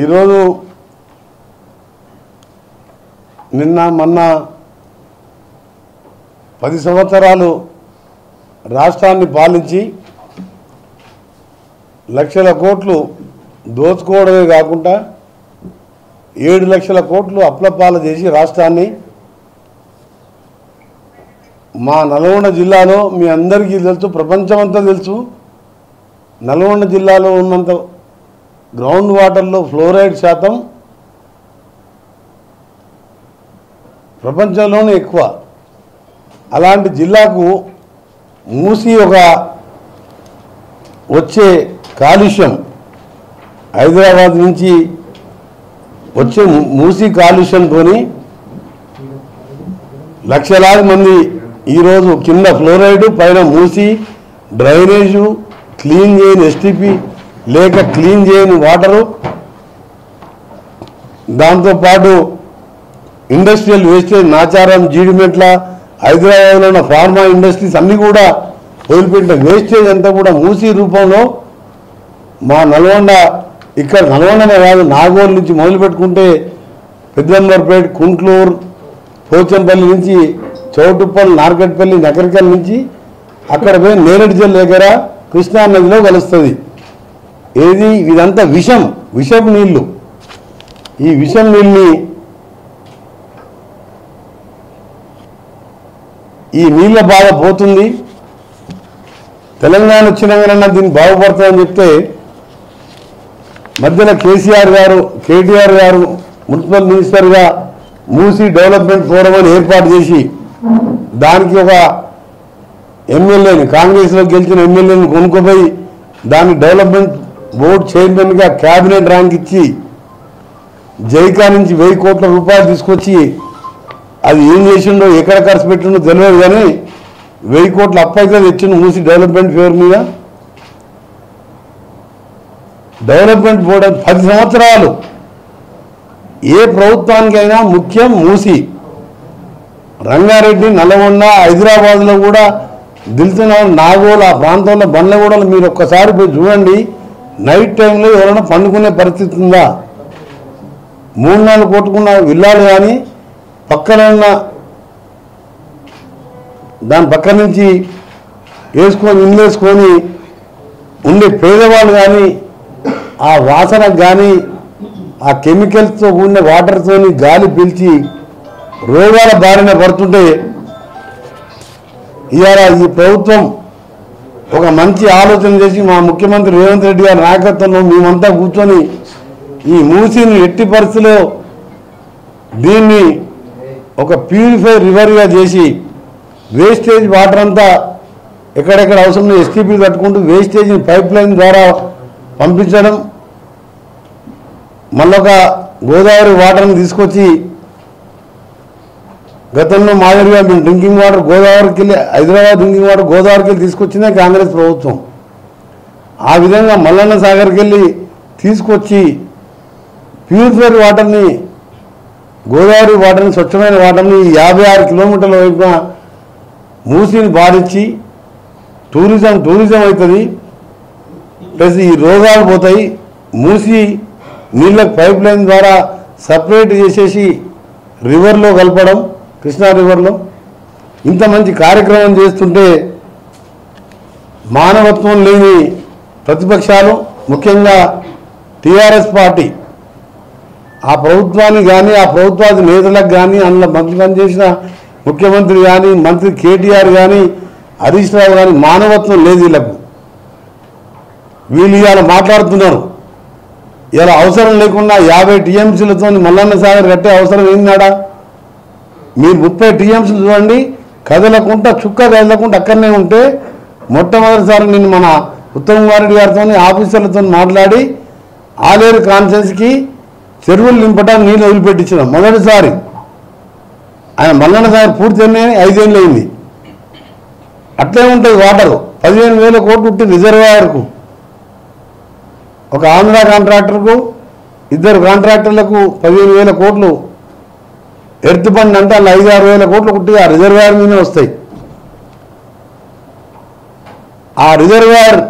ఈరోజు నిన్న మొన్న 10 సంవత్సరాలు రాష్ట్రాన్ని పాలించి లక్షల కోట్లు దోచుకోవడమే కాకుండా 7 లక్షల కోట్లు అప్లపాలు చేసి రాష్ట్రాన్ని మా నల్గొండ జిల్లాలో మీ అందరికీ తెలుసు, ప్రపంచమంతా తెలుసు, నల్గొండ జిల్లాలో ఉన్నంత గ్రౌండ్ వాటర్లో ఫ్లోరైడ్ శాతం ప్రపంచంలోనే ఎక్కువ. అలాంటి జిల్లాకు మూసి ఒక వచ్చే కాలుష్యం హైదరాబాద్ నుంచి వచ్చే మూసి కాలుష్యంతో లక్షలాది మంది ఈరోజు కింద ఫ్లోరైడ్, పైన మూసి, డ్రైనేజు, క్లీన్ చేయని ఎస్టీపీ లేక క్లీన్ చేయని వాటరు, దాంతోపాటు ఇండస్ట్రియల్ వేస్టేజ్ నాచారం, జీడిమెట్ల, హైదరాబాద్లో ఉన్న ఫార్మా ఇండస్ట్రీస్ అన్నీ కూడా వదిలిపెట్టిన వేస్టేజ్ అంతా కూడా మూసి రూపంలో మా నల్గొండ, ఇక్కడ నల్గొండనే కాదు నాగోల్ నుంచి మొదలుపెట్టుకుంటే పెద్దంబర్పేట, కుంట్లూరు, పోచంపల్లి నుంచి చౌటుప్పల్, నార్కట్పల్లి, నకరికల్ నుంచి అక్కడ పోయి నేరేడు జల్ దగ్గర కృష్ణా నదిలో కలుస్తుంది. ఏది ఇదంతా విషం నీళ్లు. ఈ విషం నీళ్ళని ఈ నీళ్ళ బాధ పోతుంది. తెలంగాణ వచ్చినాకన్నా దీన్ని బాగుపడుతుందని చెప్తే మధ్యలో కేటీఆర్ గారు మున్సిపల్ మినిస్టర్గా మూసీ డెవలప్మెంట్ ఫోరం అని ఏర్పాటు చేసి దానికి ఒక ఎమ్మెల్యేని, కాంగ్రెస్లో గెలిచిన ఎమ్మెల్యేని కొనుక్కోపోయి దాని డెవలప్మెంట్ బోర్డు చైర్మన్గా క్యాబినెట్ ర్యాంక్ ఇచ్చి జైకా నుంచి 1000 కోట్ల రూపాయలు తీసుకొచ్చి అది ఏం చేసిండో, ఎక్కడ ఖర్చు పెట్టిండో తెలియదు, కానీ 1000 కోట్ల అప్పు అయితే తెచ్చిండు మూసి డెవలప్మెంట్ ఫేవర్ మీద. డెవలప్మెంట్ బోర్డు 10 సంవత్సరాలు ఏ ప్రభుత్వానికైనా ముఖ్యం మూసి. రంగారెడ్డి, నల్గొండ, హైదరాబాద్లో కూడా దిల్సున నాగోల్ ఆ ప్రాంతంలో బండ్లగూడలు మీరు ఒక్కసారి పోయి చూడండి. నైట్ టైంలో ఎవరైనా పండుకునే పరిస్థితి ఉందా? 3-4 కొట్టుకున్న విల్లాలు కానీ పక్కన ఉన్న దాని పక్క నుంచి ఇల్లు వేసుకొని ఉండే పేదవాళ్ళు కానీ ఆ వాసనకు కానీ ఆ కెమికల్స్తో కూడిన వాటర్తో గాలి పీల్చి రోగాల బారిన పడుతుంటే ఇవాళ ఈ ప్రభుత్వం ఒక మంచి ఆలోచన చేసి మా ముఖ్యమంత్రి రేవంత్ రెడ్డి గారి నాయకత్వంలో మేమంతా కూర్చొని ఈ మూసీని ఎట్టి పరిస్థితిలో దీన్ని ఒక ప్యూరిఫై రివర్గా చేసి వేస్టేజ్ వాటర్ అంతా ఎక్కడెక్కడ అవసరం ఎస్టీపీ కట్టుకుంటూ వేస్టేజ్ని పైప్ లైన్ ద్వారా పంపించడం, మళ్ళొక గోదావరి వాటర్ని తీసుకొచ్చి గతంలో మాదిరిగా మేము డ్రింకింగ్ వాటర్ గోదావరికి వెళ్ళి హైదరాబాద్ డ్రింకింగ్ వాటర్ గోదావరికి వెళ్ళి తీసుకొచ్చిందే కాంగ్రెస్ ప్రభుత్వం. ఆ విధంగా మల్లన్న సాగర్కి వెళ్ళి తీసుకొచ్చి ప్యూరిఫైడ్ వాటర్ని, గోదావరి వాటర్ని, స్వచ్ఛమైన వాటర్ని 56 కిలోమీటర్ల వైపున మూసిని బాధించి టూరిజం అవుతుంది, ప్లస్ ఈ రోగాలు పోతాయి. మూసి నీళ్ళకు పైప్ లైన్ ద్వారా సపరేట్ చేసేసి రివర్లో కలపడం, కృష్ణా రివర్లో ఇంత మంచి కార్యక్రమం చేస్తుంటే మానవత్వం లేని ప్రతిపక్షాలు, ముఖ్యంగా టీఆర్ఎస్ పార్టీ ఆ ప్రభుత్వానికి కానీ ఆ ప్రభుత్వాది నేతలకు కానీ అందులో మంత్రి పనిచేసిన ముఖ్యమంత్రి కానీ మంత్రి కేటీఆర్ కానీ హరీష్ రావు కానీ మానవత్వం లేదు వీళ్ళకు. వీళ్ళు ఇవాళ మాట్లాడుతున్నారు. ఇలా అవసరం లేకుండా 50 టీఎంసీలతో మల్లన్న సాగర్ కట్టే అవసరం ఏందాడా? మీరు 30 టీఎంసీలు చూడండి, కదలకుండా చుక్క కదలకుండా అక్కడనే ఉంటే మొట్టమొదటిసారి నేను మన ఉత్తమ్ కుమార్ రెడ్డి గారితో ఆఫీసర్లతో మాట్లాడి ఆలేరు కాన్ఫరెన్స్కి చెరువులు నింపడానికి నీళ్ళు వదిలిపెట్టించిన మొదటిసారి. ఆయన మల్లన్న సాగర్ పూర్తి 5 ఏళ్ళు అయింది. అట్లే ఉంటుంది వాటరు. 15,000 కోట్లు ఉంటుంది రిజర్వాయర్కు. ఒక ఆంధ్ర కాంట్రాక్టర్కు, 2 కాంట్రాక్టర్లకు 15,000 కోట్లు ఎర్త్ బండ్ అంటే అలా 5-6 వేల కోట్లు కుట్టి ఆ రిజర్వాయర్ మీదే వస్తాయి. ఆ రిజర్వాయర్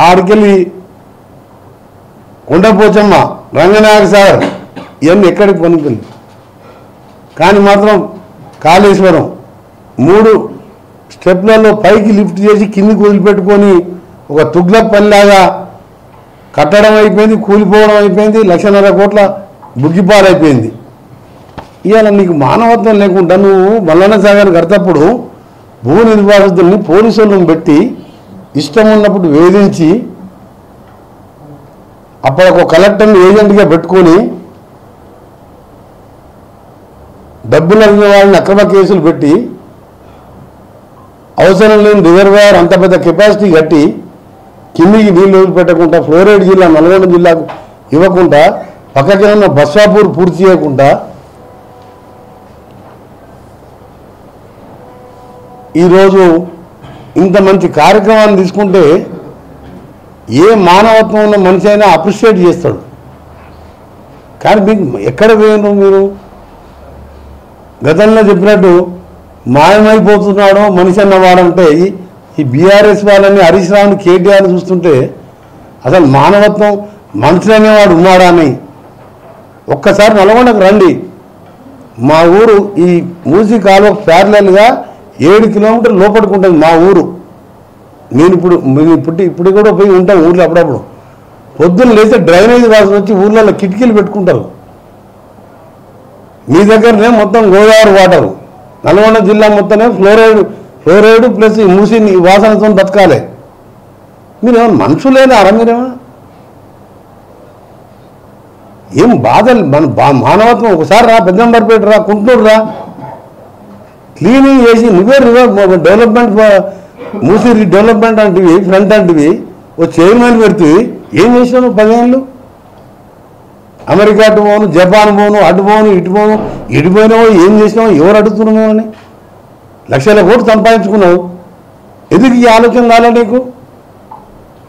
ఆడికెళ్ళి ఉండపోచమ్మ, రంగనాయక సాగర్ ఇవన్నీ ఎక్కడికి పనికింది. కానీ మాత్రం కాళేశ్వరం 3 స్టెప్లలో పైకి లిఫ్ట్ చేసి కిందికి వదిలిపెట్టుకొని ఒక తుగ్లక్ పనిలాగా కట్టడం అయిపోయింది, కూలిపోవడం అయిపోయింది, 1,50,000 కోట్ల బుగ్గిపాలైపోయింది. ఇవాళ నీకు మానవత్వం లేకుండా నువ్వు మల్లన్న సాగర్ కడతప్పుడు భూ నిర్వాసితుల్ని పోలీసులను పెట్టి ఇష్టం ఉన్నప్పుడు వేధించి అప్పుడు ఒక కలెక్టర్ని ఏజెంట్గా పెట్టుకొని డబ్బులు అడిగిన వాళ్ళని అక్రమ కేసులు పెట్టి అవసరం లేని రిజర్వాయర్ అంత పెద్ద కెపాసిటీ కట్టి కిందికి నీళ్ళు వదిలిపెట్టకుండా ఫ్లోరైడ్ జిల్లా నల్గొండ జిల్లాకు ఇవ్వకుండా పక్కకి ఉన్న బస్వాపూర్ పూర్తి చేయకుండా ఈరోజు ఇంత మంచి కార్యక్రమాన్ని తీసుకుంటే ఏ మానవత్వం ఉన్న మనిషి అయినా అప్రిషియేట్ చేస్తాడు. కానీ మీకు ఎక్కడ పోయిన మీరు గతంలో చెప్పినట్టు మాయమైపోతున్నాడో మనిషి అన్నవాడంటే ఈ బీఆర్ఎస్ వాళ్ళని హరీష్ రావుని కేటీఆర్ని చూస్తుంటే అసలు మానవత్వం మనిషి అనేవాడు ఉన్నాడా అని ఒక్కసారి నల్గొండకు రండి. మా ఊరు ఈ మూసీ కాలువ ప్యారలల్గా 7 కిలోమీటర్లు లోపడుకుంటుంది మా ఊరు. నేను ఇప్పుడు కూడా పోయి ఉంటాం ఊర్లో అప్పుడప్పుడు. పొద్దున్న లేస్తే డ్రైనేజ్ రాసులు వచ్చి ఊర్లలో కిటికీలు పెట్టుకుంటారు. మీ దగ్గరనే మొత్తం గోదావరి వాటర్, నల్గొండ జిల్లా మొత్తమే ఫ్లోరైడ్ ప్లస్ ఈ మూసి వాసనతో బతకాలి. మీరేమన్నా మనుషులేనా మీరేమో ఏం బాధలు మన మానవత్వం. ఒకసారి రా పెద్దంబర్పేట రా, కుంటూరు రా, క్లీనింగ్ చేసి నువ్వే డెవలప్మెంట్ మూసి డెవలప్మెంట్ అంటివి ఫ్రంట్ అంటివి ఓ చైర్మన్ పెడుతుంది. ఏం చేసినావు 10 ఏళ్ళు? అమెరికా అటు పోను, జపాన్ పోను, అటు పోను, ఇటు పోను, ఇటుపోయినావో ఏం చేసినావో ఎవరు అడుగుతున్నావు అని 1,00,000 కోట్లు సంపాదించుకున్నావు. ఎందుకు ఈ ఆలోచన రాలే నీకు?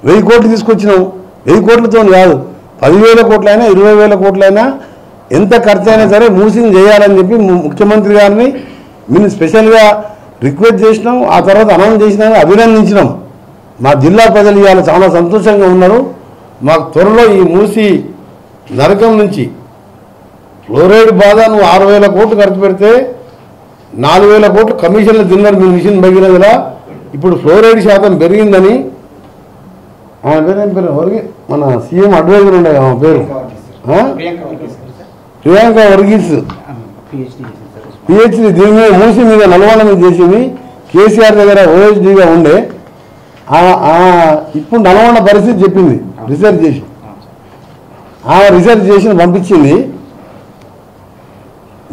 1000 కోట్లు తీసుకొచ్చినావు. 1000 కోట్లతో కాదు, 10,000 కోట్లైనా 20,000 కోట్లైనా ఎంత ఖర్చు అయినా సరే మూసింగ్ చేయాలని చెప్పి ముఖ్యమంత్రి గారిని మేము స్పెషల్గా రిక్వెస్ట్ చేసినాం. ఆ తర్వాత అనౌన్స్ చేసినా, అభినందించినాం. మా జిల్లా ప్రజలు ఇవాళ చాలా సంతోషంగా ఉన్నారు. మాకు త్వరలో ఈ మూసి నరకం నుంచి ఫ్లోరైడ్ బాధ నువ్వు 6,000 కోట్లు ఖర్చు పెడితే 4,000 కోట్లు కమిషన్లు తిన్నారు మీ మిషన్ భగీరథలా. ఇప్పుడు ఫ్లోరైడ్ శాతం పెరిగిందని ఆమె పేరేం పేరు వరగి మన సీఎం అడ్వైజర్ ఉండే ఆమె పేరు ప్రియాంక వర్గీస్ పిహెచ్డి దీని మీద మూసి మీద నల్గొండ మీద చేసింది. కేసీఆర్ దగ్గర ఓహెచ్డీగా ఉండే ఇప్పుడు నల్గొండ పరిస్థితి చెప్పింది. రీసెర్చ్ చేసి ఆమె రీసెర్చ్ చేసి పంపించింది.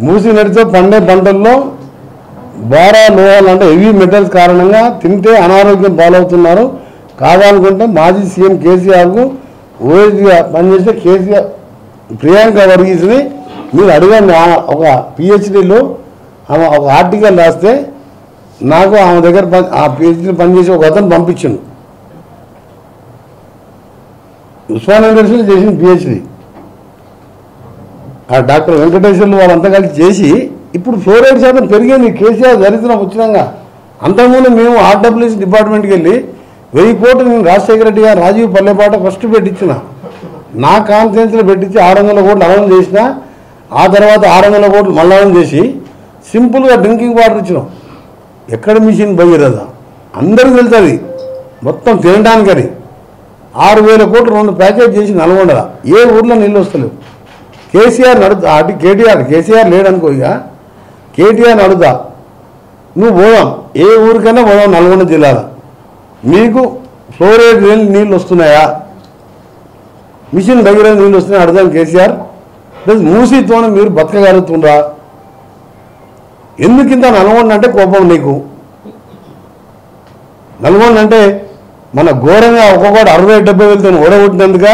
మూసి నడితో పండే పంటల్లో బారా లోహాలు అంటే హెవీ మెటల్స్ కారణంగా తింటే అనారోగ్యం పాలవుతున్నారు. కావాలనుకుంటే మాజీ సీఎం కేసీఆర్కు ఓహెచ్డీగా పనిచేస్తే కేసీఆర్ ప్రియాంక వర్గీస్ని మీరు అడగండి. ఒక పిహెచ్డీలో ఆమె ఒక ఆర్టికల్ రాస్తే నాకు ఆమె దగ్గర ఆ పిహెచ్డీ పనిచేసి ఒక అతను పంపించిండు. ఉస్మానియా యూనివర్సిటీ చేసిన పిహెచ్డీ ఆ డాక్టర్ వెంకటేశ్వర్లు వాళ్ళంతా కలిసి చేసి ఇప్పుడు ఫ్లోరైడ్ శాతం పెరిగింది. కేసీఆర్ దరిద్రం వచ్చినాక అంతకుముందు మేము ఆర్డబ్ల్యూసీ డిపార్ట్మెంట్కి వెళ్ళి 1000 కోట్లు నేను రాజశేఖర రెడ్డి గారు రాజీవ్ పల్లెపాట ఫస్ట్ పెట్టించిన నా కాన్ఫరెన్స్లో పెట్టించి 600 కోట్లు అనౌన్స్ చేసిన. ఆ తర్వాత 600 కోట్లు మళ్ళీ అనౌన్స్ చేసి సింపుల్గా డ్రింకింగ్ వాటర్ ఇచ్చినాం. ఎక్కడ మిషన్ భగీరథ అందరికీ వెళ్తుంది మొత్తం తినడానికని 6,000 కోట్లు 2 ప్యాకేజ్ చేసి నల్గొండ ఏ ఊర్లో నీళ్ళు వస్తలేవు. కేసీఆర్ నడుతా అటు కేసీఆర్ లేడనుకో, ఇక కేటీఆర్ నడుతా నువ్వు పోదాం ఏ ఊరికైనా పోదాం నల్గొండ జిల్లాలో మీకు ఫ్లోరైడ్ నీళ్ళు వస్తున్నాయా, మిషన్ భగీరథ నీళ్ళు వస్తున్నాయా అడుగుదాం కేసీఆర్. ప్లస్ మూసీతోనే మీరు బతకగలుగుతుండ్రా? ఎందుకింత నల్గొండ అంటే కోపం నీకు? నల్గొండ అంటే మన ఘోరంగా ఒక్కొక్కటి 60-70 వేలతో ఓడగొట్టినందుక,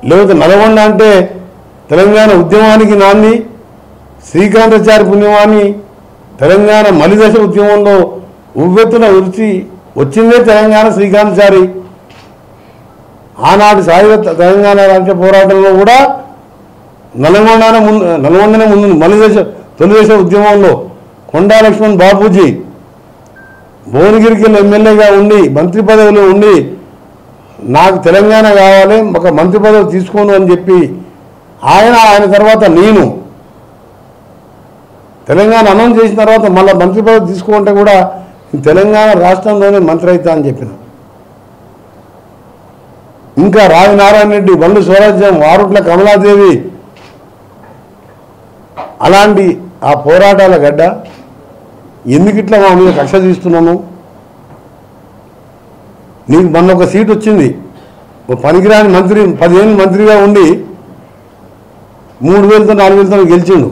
లేకపోతే నల్గొండ అంటే తెలంగాణ ఉద్యమానికి నాంది, శ్రీకాంతాచారి పుణ్యమాని తెలంగాణ మలిదశ ఉద్యమంలో ఉవ్వెత్తున ఉరిచి వచ్చిందే తెలంగాణ శ్రీకాంతాచారి. ఆనాటి సాయుధ తెలంగాణ రాష్ట్ర పోరాటంలో కూడా నల్గొండనే ముందు మలిదశ తొలిదశ ఉద్యమంలో కొండా లక్ష్మణ్ బాపూజీ భువనగిరికి ఎమ్మెల్యేగా ఉండి మంత్రి పదవిలో ఉండి నాకు తెలంగాణ కావాలి, ఒక మంత్రి పదవి తీసుకోను అని చెప్పి ఆయన తర్వాత నేను తెలంగాణ అనౌన్స్ చేసిన తర్వాత మళ్ళీ మంత్రి పదవి తీసుకుంటే కూడా తెలంగాణ రాష్ట్రంలోనే మంత్రి అవుతా అని చెప్పిన. ఇంకా రాజనారాయణ రెడ్డి, బండ్లు స్వరాజ్యం, వారుట్ల కమలాదేవి, అలాంటి ఆ పోరాటాల గడ్డ ఎందుకు ఇట్లా మా మీద కక్ష తీస్తున్నాము? నీకు మొన్న ఒక సీట్ వచ్చింది, ఒక పనికిరాని మంత్రి 10 ఏళ్ళు మంత్రిగా ఉండి 3,000తో 4,000తో గెలిచిండు.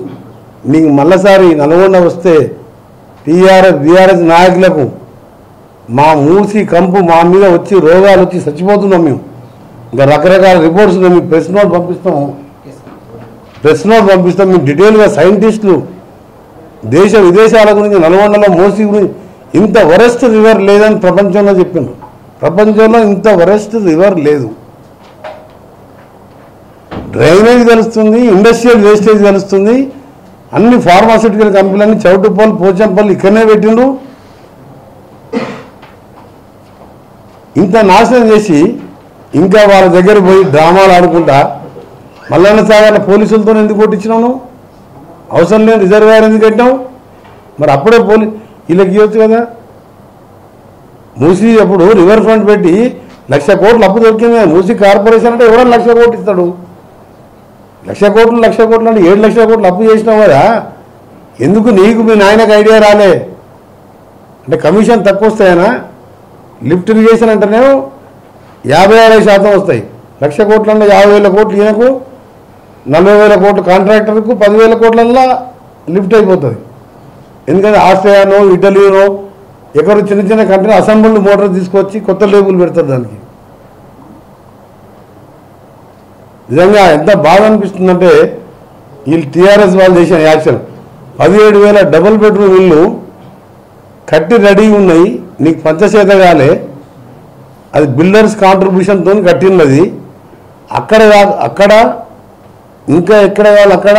నీకు మళ్ళీసారి నల్గొండ వస్తే బీఆర్ఎస్ నాయకులకు మా మూసి కంపు మా మీద వచ్చి రోగాలు వచ్చి చచ్చిపోతున్నాం మేము. ఇంకా రకరకాల రిపోర్ట్స్ మేము ప్రెస్ నోట్ పంపిస్తాం మేము డీటెయిల్గా. సైంటిస్టులు దేశ విదేశాల గురించి నల్గొండలో మూసి గురించి ఇంత వరెస్ట్ రివర్ లేదని ప్రపంచంలో చెప్పిండ్రు. ప్రపంచంలో ఇంత వరెస్ట్ రివర్ లేదు. డ్రైనేజ్ తెలుస్తుంది, ఇండస్ట్రియల్ వేస్టేజ్ తెలుస్తుంది, అన్ని ఫార్మాస్యూటికల్ కంపెనీలన్నీ చౌటుపల్లి పోచంపల్లి ఇక్కడనే పెట్టిండు. ఇంత నాశనం చేసి ఇంకా వాళ్ళ దగ్గర పోయి డ్రామాలు ఆడుకుంటా మల్లన్న సాగర్ల పోలీసులతో ఎందుకు కొట్టించినావు? అవసరం లేని రిజర్వాయర్ ఎందుకు కట్టినావు? మరి అప్పుడే వీళ్ళకి ఇవ్వచ్చు కదా. మూసీ అప్పుడు రివర్ ఫ్రంట్ పెట్టి 1,00,000 కోట్లు అప్పు దొరికింది. మూసీ కార్పొరేషన్ అంటే ఎవరైనా 1,00,000 కోట్లు ఇస్తాడు. 1,00,000 కోట్లు అంటే 7,00,000 కోట్లు అప్పు చేసినావు కదా. ఎందుకు నీకు మీ నాయనకు ఐడియా రాలే? అంటే కమిషన్ తక్కువ వస్తాయనా? లిఫ్ట్ ఇరిగేషన్ అంటేనేమో 50-60% వస్తాయి. 1,00,000 కోట్లు అంటే 50,000 కోట్లు ఈయనకు, 40,000 కోట్లు కాంట్రాక్టర్కు, 10,000 కోట్లల్లో లిఫ్ట్ అయిపోతుంది. ఎందుకంటే ఆస్ట్రియానో ఇటలీనో ఎక్కడో చిన్న చిన్న కంపెనీ అసెంబ్ల్డ్ మోటార్ తీసుకొచ్చి కొత్త లేబుల్ పెడతారు దానికి. నిజంగా ఎంత బాధ అనిపిస్తుందంటే వీళ్ళు టీఆర్ఎస్ వాళ్ళు చేసిన యాక్షన్. 17,000 డబుల్ బెడ్రూమ్ ఇల్లు కట్టి రెడీ ఉన్నాయి, నీకు పంచచేత కాలే. అది బిల్డర్స్ కాంట్రిబ్యూషన్తో కట్టినది. అక్కడ ఇంకా ఎక్కడ వాళ్ళు అక్కడ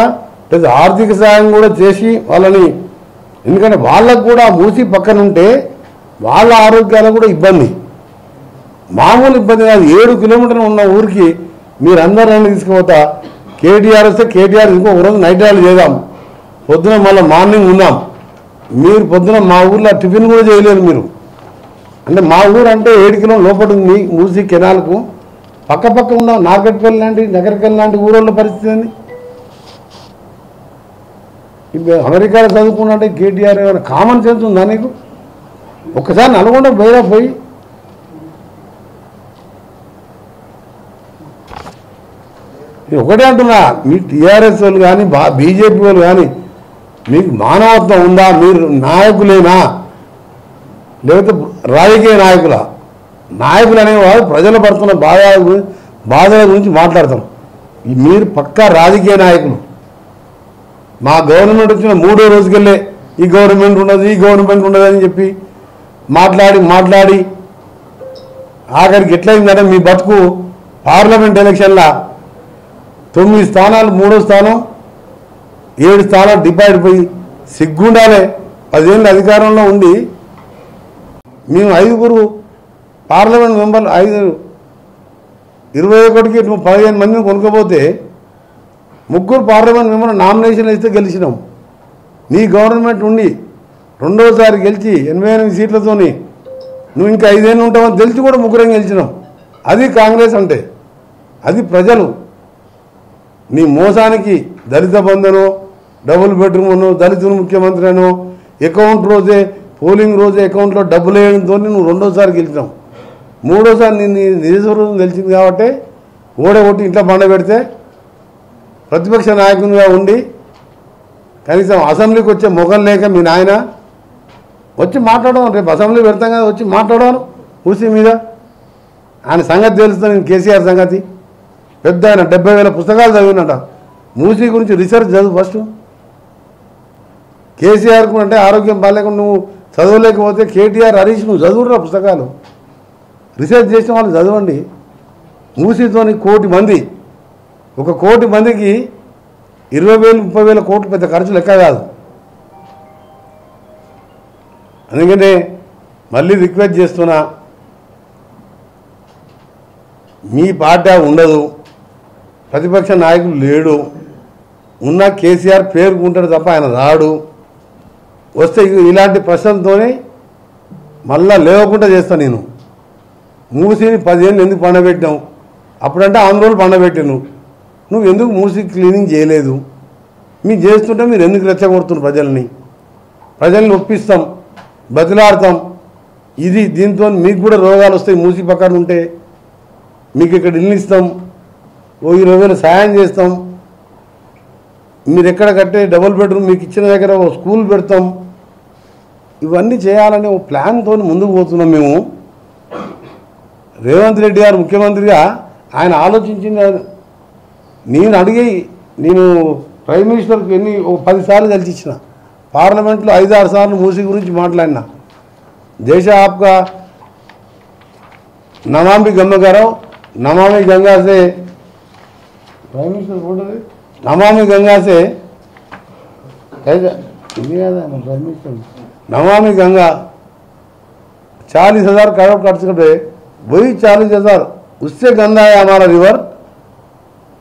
ఆర్థిక సాయం కూడా చేసి వాళ్ళని, ఎందుకంటే వాళ్ళకు కూడా మూసి పక్కన ఉంటే వాళ్ళ ఆరోగ్యాలకు కూడా ఇబ్బంది, మామూలు ఇబ్బంది కాదు. 7 కిలోమీటర్లు ఉన్న ఊరికి మీరందరూ తీసుకుపోతా. కేటీఆర్ వస్తే కేటీఆర్ ఇంకొక రోజు నైట్ రైడ్ చేద్దాం, పొద్దున మళ్ళీ మార్నింగ్ ఉన్నాం. మీరు పొద్దున మా ఊర్లో టిఫిన్ కూడా చేయలేరు మీరు. అంటే మా ఊరు అంటే 7 కిలోమీటర్ల లోపల ఉంది మూసి కెనాల్కు. పక్క ఉన్న నాగట్పల్లి లాంటి నగరకల్లి లాంటి ఊరోళ్ళ పరిస్థితి ఏంది? ఇప్పుడు అమెరికాలో చదువుకున్నట్టే కేటీఆర్ ఏమైనా కామన్ సెన్స్ ఉందా నీకు? ఒక్కసారి నల్గొండ పోయి ఒకటే అంటున్నా, మీ టీఆర్ఎస్ వాళ్ళు కానీ బీజేపీ వాళ్ళు కానీ మీకు మానవత్వం ఉందా? మీరు నాయకులేనా లేకపోతే రాజకీయ నాయకులు అనేవారు ప్రజలు పడుతున్న బాధల గురించి మాట్లాడతారు. మీరు పక్కా రాజకీయ నాయకులు. మా గవర్నమెంట్ వచ్చిన 3వ రోజుకెళ్ళే ఈ గవర్నమెంట్ ఉండదు అని చెప్పి మాట్లాడి ఆఖరికి ఎట్లయిందంటే మీ బతుకు పార్లమెంట్ ఎలక్షన్లా 9 స్థానాలు 3వ స్థానం 7 స్థానాలు డిపాయిడ్ పోయి సిగ్గుండాలే. 10 ఏళ్ళు అధికారంలో ఉండి మేము 5 పార్లమెంట్ మెంబర్లు 21కి 15 మందిని కొనుక్కపోతే 3 పార్లమెంట్ మెంబర్లు నామినేషన్లు ఇస్తే గెలిచినాం. నీ గవర్నమెంట్ ఉండి 2వసారి గెలిచి 88 సీట్లతోని నువ్వు ఇంకా 5 ఏళ్ళు ఉంటావని తెలిసి కూడా 3 గెలిచినాం. అది కాంగ్రెస్ అంటే, అది ప్రజలు. నీ మోసానికి దళిత బంధనో, డబుల్ బెడ్రూమ్ అనో, దళితులు ముఖ్యమంత్రి అనో, పోలింగ్ రోజే అకౌంట్లో డబ్బులు వేయడంతో నువ్వు 2వసారి గెలిచినావు. 3వసారి నీ నిజస్వరూపం తెలిసింది కాబట్టి ఓడగొట్టి ఇంట్లో బండ పెడితే ప్రతిపక్ష నాయకునిగా ఉండి కనీసం అసెంబ్లీకి వచ్చే మొగం లేక మీ నాయన వచ్చి మాట్లాడడం. రేపు అసెంబ్లీ పెడతాం కదా, వచ్చి మాట్లాడను మూసీ మీద. ఆయన సంగతి తెలుస్తుంది, నేను కేసీఆర్ సంగతి. పెద్ద ఆయన 70,000 పుస్తకాలు చదివినట. మూసీ గురించి రీసెర్చ్ చదువు ఫస్ట్. కేసీఆర్కు అంటే ఆరోగ్యం బాగాలేకుండా నువ్వు చదవలేకపోతే కేటీఆర్, హరీష్ నువ్వు చదువురా పుస్తకాలు. రీసెర్చ్ చేసిన వాళ్ళు చదవండి. మూసీతోని 1 కోటి మంది, 1 కోటి మందికి 20,000 30,000 కోట్లు పెద్ద ఖర్చు లెక్క కాదు. అందుకనే మళ్ళీ రిక్వెస్ట్ చేస్తున్నా, మీ పార్టీ ఉండదు, ప్రతిపక్ష నాయకులు లేడు, ఉన్న కేసీఆర్ పేరుకుంటాడు తప్ప ఆయన రాడు. వస్తే ఇలాంటి ప్రశ్నలతోనే మళ్ళా లేవకుండా చేస్తాను. నేను మూసిని 10 ఏళ్ళు ఎందుకు పండబెట్టావు? అప్పుడంటే 6 రోజులు పండబెట్టాను. నువ్వు ఎందుకు మూసి క్లీనింగ్ చేయలేదు? మీరు చేస్తుంటే మీరు ఎందుకు రెచ్చగొడుతున్నారు ప్రజల్ని ఒప్పిస్తాం, బతిలాడతాం. ఇది దీంతో మీకు కూడా రోగాలు వస్తాయి. మూసి పక్కన ఉంటే మీకు ఇక్కడ ఇల్లు ఇస్తాం, 20,000 సాయం చేస్తాం, మీరు ఎక్కడ కట్టే డబుల్ బెడ్రూమ్ మీకు ఇచ్చిన దగ్గర ఓ స్కూల్ పెడతాం. ఇవన్నీ చేయాలని ఓ ప్లాన్తో ముందుకు పోతున్నాం మేము. రేవంత్ రెడ్డి గారు ముఖ్యమంత్రిగా ఆయన ఆలోచించింది. నేను నేను ప్రైమ్ మినిస్టర్కి 10 సార్లు కలిసి ఇచ్చిన, పార్లమెంట్లో 5-6 సార్లు మూసి గురించి మాట్లాడినా. దేశ ఆప్కా నమామి गंगा से प्राइम मिनिस्टर बोल रहे नमामि गंगा से प्राइम मिनिस्टर नमामि गंगा 40,000 करोड़ खर्च कर रहे, वही 40,000 उससे गंदा है हमारा रिवर,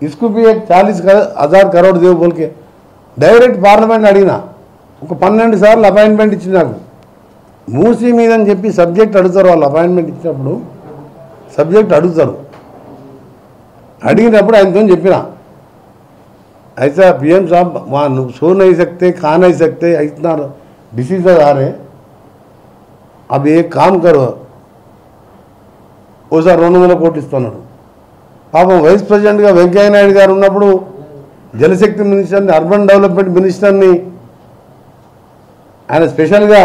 इसको भी एक 40,000 करोड़ देव बोल के డైరెక్ట్ పార్లమెంట్ అడిగినా. ఒక 12 సార్లు అపాయింట్మెంట్ ఇచ్చి నాకు మూసీ మీద అని చెప్పి సబ్జెక్ట్ అడుగుతారు. వాళ్ళు అపాయింట్మెంట్ ఇచ్చినప్పుడు సబ్జెక్ట్ అడుగుతారు. అడిగినప్పుడు ఆయనతో చెప్పిన, ऐसा पीएम साहब वहाँ सो नहीं सकते, खा नहीं सकते, इतना डिसीज आ रहे, अब एक काम करो, ఓసారి 200 కోట్లు ఇస్తున్నాడు. పాపం వైస్ ప్రెసిడెంట్గా వెంకయ్య నాయుడు గారు ఉన్నప్పుడు జలశక్తి మినిస్టర్ని, అర్బన్ డెవలప్మెంట్ మినిస్టర్ని ఆయన స్పెషల్గా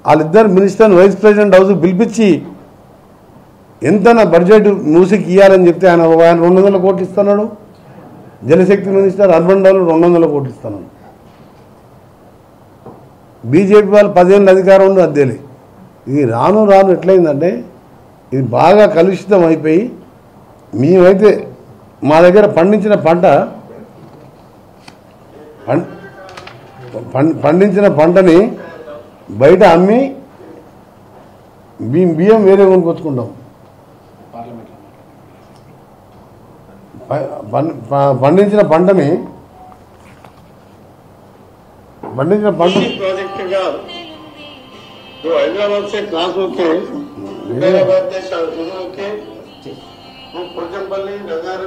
వాళ్ళిద్దరు మినిస్టర్ని వైస్ ప్రెసిడెంట్ హౌస్ పిలిపించి ఎంత బడ్జెట్ మూసికి ఇవ్వాలని చెప్తే ఆయన 200 కోట్లు ఇస్తున్నాడు. జలశక్తి మినిస్టర్, అర్బన్ డెవలప్మెంట్ 200 కోట్లు ఇస్తున్నాడు. బీజేపీ వాళ్ళు 10 ఏళ్ళ అధికారం ఉంది అద్దెలే. ఇది రాను ఎట్లయిందంటే ఇది బాగా కలుషితం అయిపోయి, మేమైతే మా దగ్గర పండించిన పంటని బయట అమ్మి బియ్యం వేరే కొనుక్కొచ్చుకుంటాం. పండించిన పంటని जो हैदराबाद से क्रॉस होके हैदराबाद से शुरू होके वो पुरजमपल्ली नगर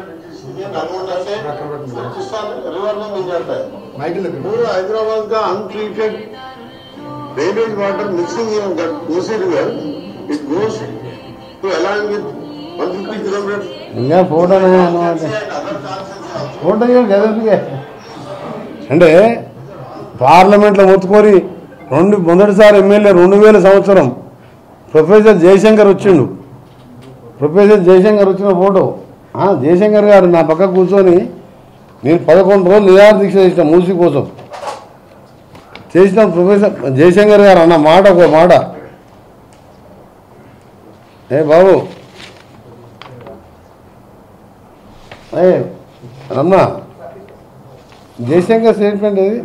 नलगोंडा से रिवर में मिल जाता है. पूरा हैदराबाद का untreated drainage water mixing in Musi river it goes to along with 150 kilometer. ఇంకా ఫోటో అంటే పార్లమెంట్లో మొత్తుకొని మొదటిసారి ఎమ్మెల్యే 2000 సంవత్సరం ప్రొఫెసర్ జయశంకర్ వచ్చిండు. వచ్చిన ఫోటో జయశంకర్ గారు నా పక్క కూర్చొని నేను 11 రోజులు నిరాహార దీక్ష చేసిన మూసి కోసం చేసిన ప్రొఫెసర్ జయశంకర్ గారు అన్న మాట, ఒక మాట, ఏ బాబు రమ్మ జయశంకర్ స్టేట్మెంట్ అది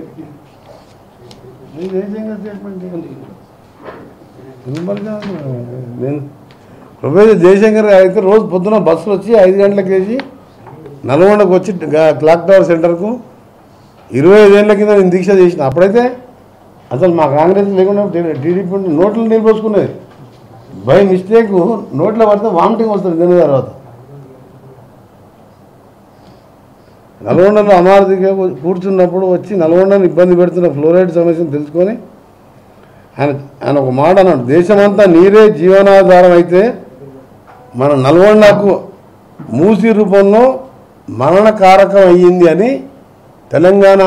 నేను ప్రొఫెసర్ జయశంకర్ అయితే రోజు పొద్దున బస్సులు వచ్చి 5 గంటలకు వేసి నల్గొండకు వచ్చి క్లాక్ టవర్ సెంటర్కు 25 ఏళ్ళ కింద నేను దీక్ష చేసిన. అప్పుడైతే అసలు మా కాంగ్రెస్ లేకుండా టీడీపీ నోట్లు నీళ్ళు పోసుకునేది. బై మిస్టేక్ నోట్లో పడితే వామిటింగ్ వస్తుంది దీని తర్వాత. నల్గొండలో అమారతిగా కూర్చున్నప్పుడు వచ్చి నల్గొండను ఇబ్బంది పెడుతున్న ఫ్లోరైడ్ సమస్యను తెలుసుకొని ఆయన ఒక మాట అన్నాడు, దేశమంతా నీరే జీవనాధారం అయితే మన నల్గొండకు మూసి రూపంలో మరణకారకం అయ్యింది అని తెలంగాణ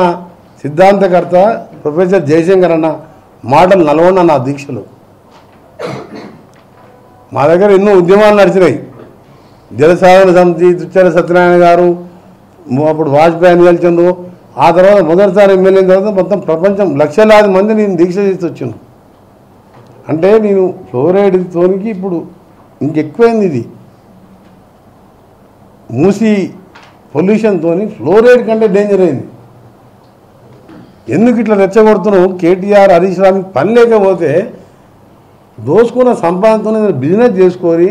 సిద్ధాంతకర్త ప్రొఫెసర్ జయశంకర్ అన్న మాటలు నల్గొండ నా దీక్షలు. మా దగ్గర ఎన్నో ఉద్యమాలు నడిచినాయి. జలసాధన సమితి, తుచ్చర సత్యనారాయణ గారు, అప్పుడు వాజ్పేయి గెలిచిండు. ఆ తర్వాత మొదటిసారి ఎమ్మెల్యే తర్వాత మొత్తం ప్రపంచం లక్షలాది మంది నేను దీక్ష చేసి వచ్చాను. అంటే నేను ఫ్లోరైడ్తోనికి ఇప్పుడు ఇంకెక్కువైంది. ఇది మూసి పొల్యూషన్తో ఫ్లోరైడ్ కంటే డేంజర్ అయింది. ఎందుకు ఇట్లా రెచ్చగొడుతున్నావు? కేటీఆర్, హరీష్ రావు పని లేకపోతే దోసుకున్న సంపాదనతో బిజినెస్ చేసుకొని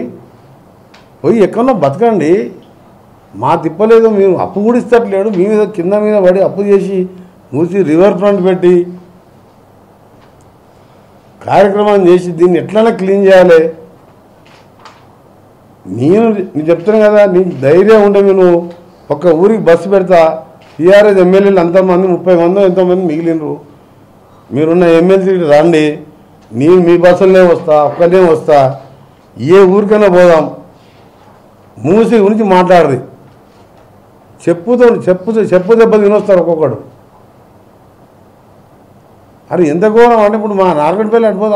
పోయి ఎక్కడో బతకండి. మా తిప్పలేదు, మీరు అప్పు కూడా ఇస్తట్లేడు, మీ మీద కింద మీద పడి అప్పు చేసి మూసి రివర్ ఫ్రంట్ పెట్టి కార్యక్రమం చేసి దీన్ని ఎట్లైనా క్లీన్ చేయాలి. నేను చెప్తాను కదా, నీకు ధైర్యం ఉంటే నేను ఒక్క ఊరికి బస్సు పెడతా. టీఆర్ఎస్ ఎమ్మెల్యేలు అంతమంది 30 మంది ఎంతోమంది మిగిలినరు. మీరున్న ఎమ్మెల్సీ రండి, నేను మీ బస్సులనే వస్తా, ఒక్కనే వస్తా. ఏ ఊరికైనా పోదాం, మూసి గురించి మాట్లాడదు. చెప్పు దెబ్బ తినొస్తారు ఒక్కొక్కడు. అది ఎంత ఘోరం అంటే ఇప్పుడు మా నార్గడ్పల్లి అడిపోతే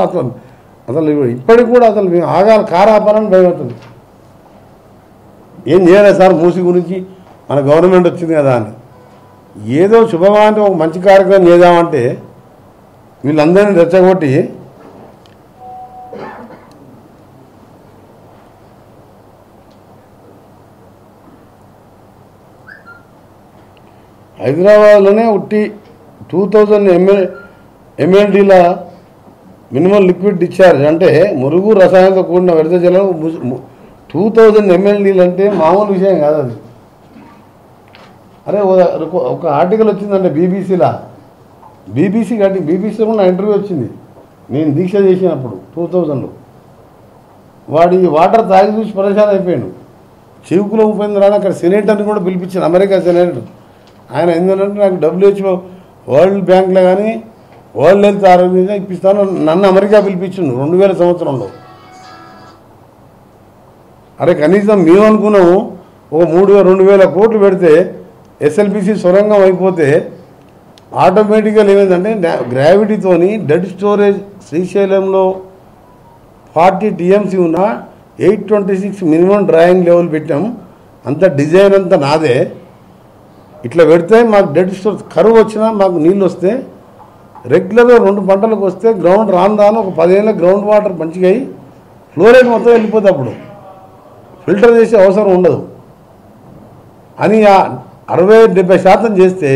అసలు ఇప్పటికి కూడా అసలు మేము ఆగాలి, కారు ఆపాలని భయపడుతుంది. ఏం చేయలేదు సార్ మూసి గురించి, మన గవర్నమెంట్ వచ్చింది కదా అని. ఏదో శుభమాంటే ఒక మంచి కార్యక్రమం చేద్దామంటే వీళ్ళందరినీ రెచ్చగొట్టి హైదరాబాద్లోనే ఉట్టి 2000 MLDల మినిమం లిక్విడ్ డిశ్చార్జ్ అంటే మురుగు రసాయనంతో కూడిన వ్యర్థ జలం 2000 MLDలు అంటే మామూలు విషయం కాదు అది. అరే ఒక ఆర్టికల్ వచ్చిందంటే బీబీసీలో నా ఇంటర్వ్యూ వచ్చింది. నేను దీక్ష చేసినప్పుడు 2000లో వాడు ఈ వాటర్ తాగి చూసి పరేషాన్ అయిపోయాడు. చివుకులో ఉపేంద్రాన్ని అక్కడ సెనేటర్ని కూడా పిలిపించాను, అమెరికా సెనేటర్. ఆయన ఏంటంటే నాకు WHO వరల్డ్ బ్యాంక్లో కానీ వరల్డ్ హెల్త్ ఆరోగ్యంగా ఇప్పిస్తాను, నన్ను అమెరికా పిలిపించిండు 2000 సంవత్సరంలో. అరే కనీసం మేము అనుకున్నాము ఒక 2,000 కోట్లు పెడితే SLBC సొరంగం అయిపోతే ఆటోమేటిక్గా ఏమైందంటే గ్రావిటీతోని డెడ్ స్టోరేజ్ శ్రీశైలంలో 40 TMC ఉన్న 826 మినిమం డ్రాయింగ్ లెవెల్ పెట్టాం. అంత డిజైన్ అంతా నాదే. ఇట్లా పెడితే మాకు డెడ్ స్టోరేజ్ కరువు వచ్చినా మాకు నీళ్ళు వస్తే రెగ్యులర్గా 2 పంటలకు వస్తే గ్రౌండ్ రాను ఒక 10 ఏళ్ళ గ్రౌండ్ వాటర్ మంచిగా అయ్యి ఫ్లోరైడ్ మొత్తం వెళ్ళిపోతే అప్పుడు ఫిల్టర్ చేసే అవసరం ఉండదు అని 60-70% చేస్తే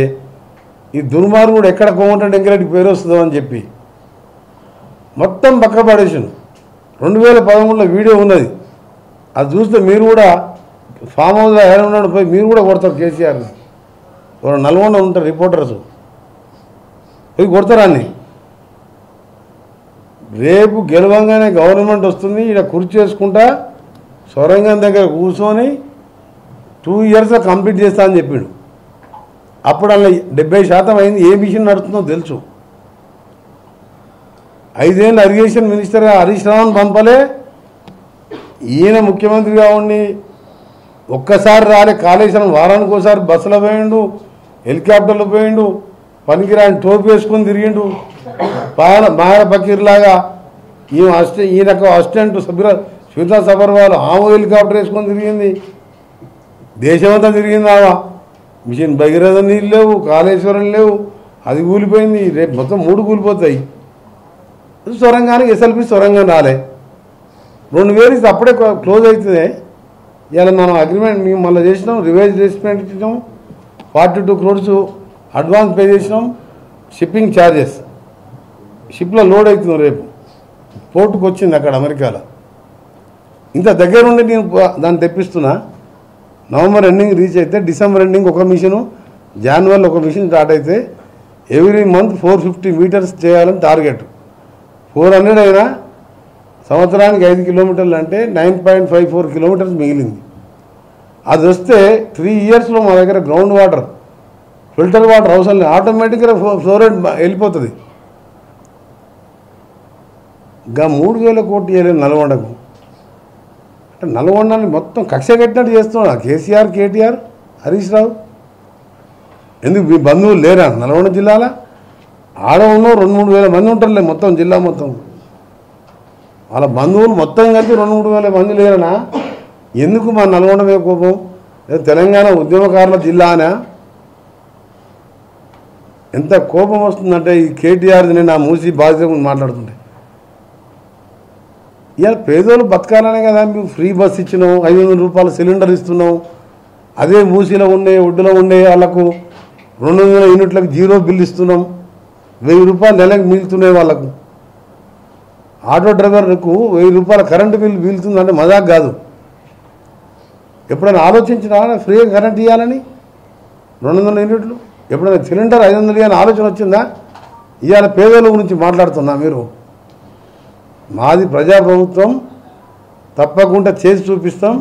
ఈ దుర్మార్గుడు ఎక్కడ కోమటంటే ఎంకరెడ్డికి పేరు వస్తుందో అని చెప్పి మొత్తం పక్క పడేసాను. 2013లో వీడియో ఉన్నది, అది చూస్తే మీరు కూడా ఫామ్ హౌస్లో ఉన్నాడు పోయి మీరు కూడా కొడతారు. కేసీఆర్ని నల్గొండ ఉంటారు రిపోర్టర్స్ పోయి కొడతారాన్ని. రేపు గెలవంగానే గవర్నమెంట్ వస్తుంది, ఇక్కడ కుర్చీ చేసుకుంటా సొరంగం దగ్గర కూర్చొని 2 ఇయర్స్లో కంప్లీట్ చేస్తా అని చెప్పాడు. అప్పుడు అలా 70% అయింది. ఏ మిషన్ నడుస్తుందో తెలుసు. 5 ఏళ్ళు ఇరిగేషన్ మినిస్టర్గా హరీష్ రావుని పంపలే. ఈయన ముఖ్యమంత్రిగా ఉండి ఒక్కసారి రాలే. కాళేశ్వరం వారానికి ఒకసారి బస్సులో పోయిండు, హెలికాప్టర్లో పోయిండు, పనికిరాని టోపీ వేసుకొని తిరిగిండు. మాయా ఫకీర్లాగా ఈయనకు అసిస్టెంట్ శ్వేతా సబర్వాల్ ఆమె హెలికాప్టర్ వేసుకొని తిరిగింది. దేశమంతా తిరిగింది ఆమె. మిషన్ భగీరథ నీళ్ళు లేవు, కాళేశ్వరం లేవు, అది కూలిపోయింది. రేపు మొత్తం 3 కూలిపోతాయి. సొరంగానికి SLBC సొరంగం రాలే. 2000 ఇస్తే అప్పుడే క్లోజ్ అవుతుంది. ఇలా మనం అగ్రిమెంట్ మేము మళ్ళీ చేసినాం, రివైజ్ రిజిస్ట్మెంట్ ఇచ్చినాం, 42 crores అడ్వాన్స్ పే చేసినాం. షిప్పింగ్ ఛార్జెస్ షిప్లో లోడ్ అవుతుంది, రేపు పోర్టుకు వచ్చింది అక్కడ అమెరికాలో. ఇంత దగ్గరుండి నేను దాన్ని తెప్పిస్తున్నా. నవంబర్ ఎండింగ్ రీచ్ అయితే డిసెంబర్ ఎండింగ్ ఒక మిషను, జనవరిలో ఒక మిషన్ స్టార్ట్ అయితే ఎవ్రీ మంత్ 450 meters చేయాలని టార్గెట్. 400 అయినా సంవత్సరానికి 5 kilometers అంటే 9.54 kilometers మిగిలింది. అది వస్తే 3 yearsలో మా దగ్గర గ్రౌండ్ వాటర్ ఫిల్టర్ వాటర్ అవసరం లేదు, ఆటోమేటిక్గా ఫ్లోరైడ్ వెళ్ళిపోతుంది. ఇంకా 3,000 కోట్లు చేయలేదు నల్గొండకు. అంటే నల్గొండని మొత్తం కక్ష కట్టినట్టు చేస్తున్నాడు కేసీఆర్, KTR, హరీష్ రావు. ఎందుకు మీ బంధువులు లేరా నల్గొండ జిల్లాలో? ఆడ ఉన్న 2-3 వేల మంది ఉంటారులే మొత్తం జిల్లా మొత్తం. వాళ్ళ బంధువులు మొత్తం కలిసి 2-3 వేల మంది లేరనా? ఎందుకు మా నల్గొండ మీద కోపం? తెలంగాణ ఉద్యమకారుల జిల్లానా? ఎంత కోపం వస్తుందంటే ఈ KTRది నేను ఆ మూసి బాధ్యత గురించి మాట్లాడుతుంటే. ఇవాళ పేదోళ్ళు బతకాలనే కదా మేము ఫ్రీ బస్ ఇచ్చినాం, 500 రూపాయల సిలిండర్ ఇస్తున్నాం. అదే మూసీలో ఉండే ఒడ్డులో ఉండే వాళ్ళకు 200 యూనిట్లకు 0 బిల్ ఇస్తున్నాం. 1000 రూపాయలు నెలకు మిగులుతున్నాయి వాళ్ళకు. ఆటో డ్రైవర్కు 1000 రూపాయల కరెంటు బిల్లు పీలుతుందంటే మజాక్ కాదు. ఎప్పుడైనా ఆలోచించినా ఫ్రీగా కరెంట్ ఇవ్వాలని 200 యూనిట్లు? ఎప్పుడైనా సిలిండర్ 500 అని ఆలోచన వచ్చిందా? ఇవాళ పేదల గురించి మాట్లాడుతున్నా. మీరు మాది ప్రజాప్రభుత్వం, తప్పకుండా చేసి చూపిస్తాం.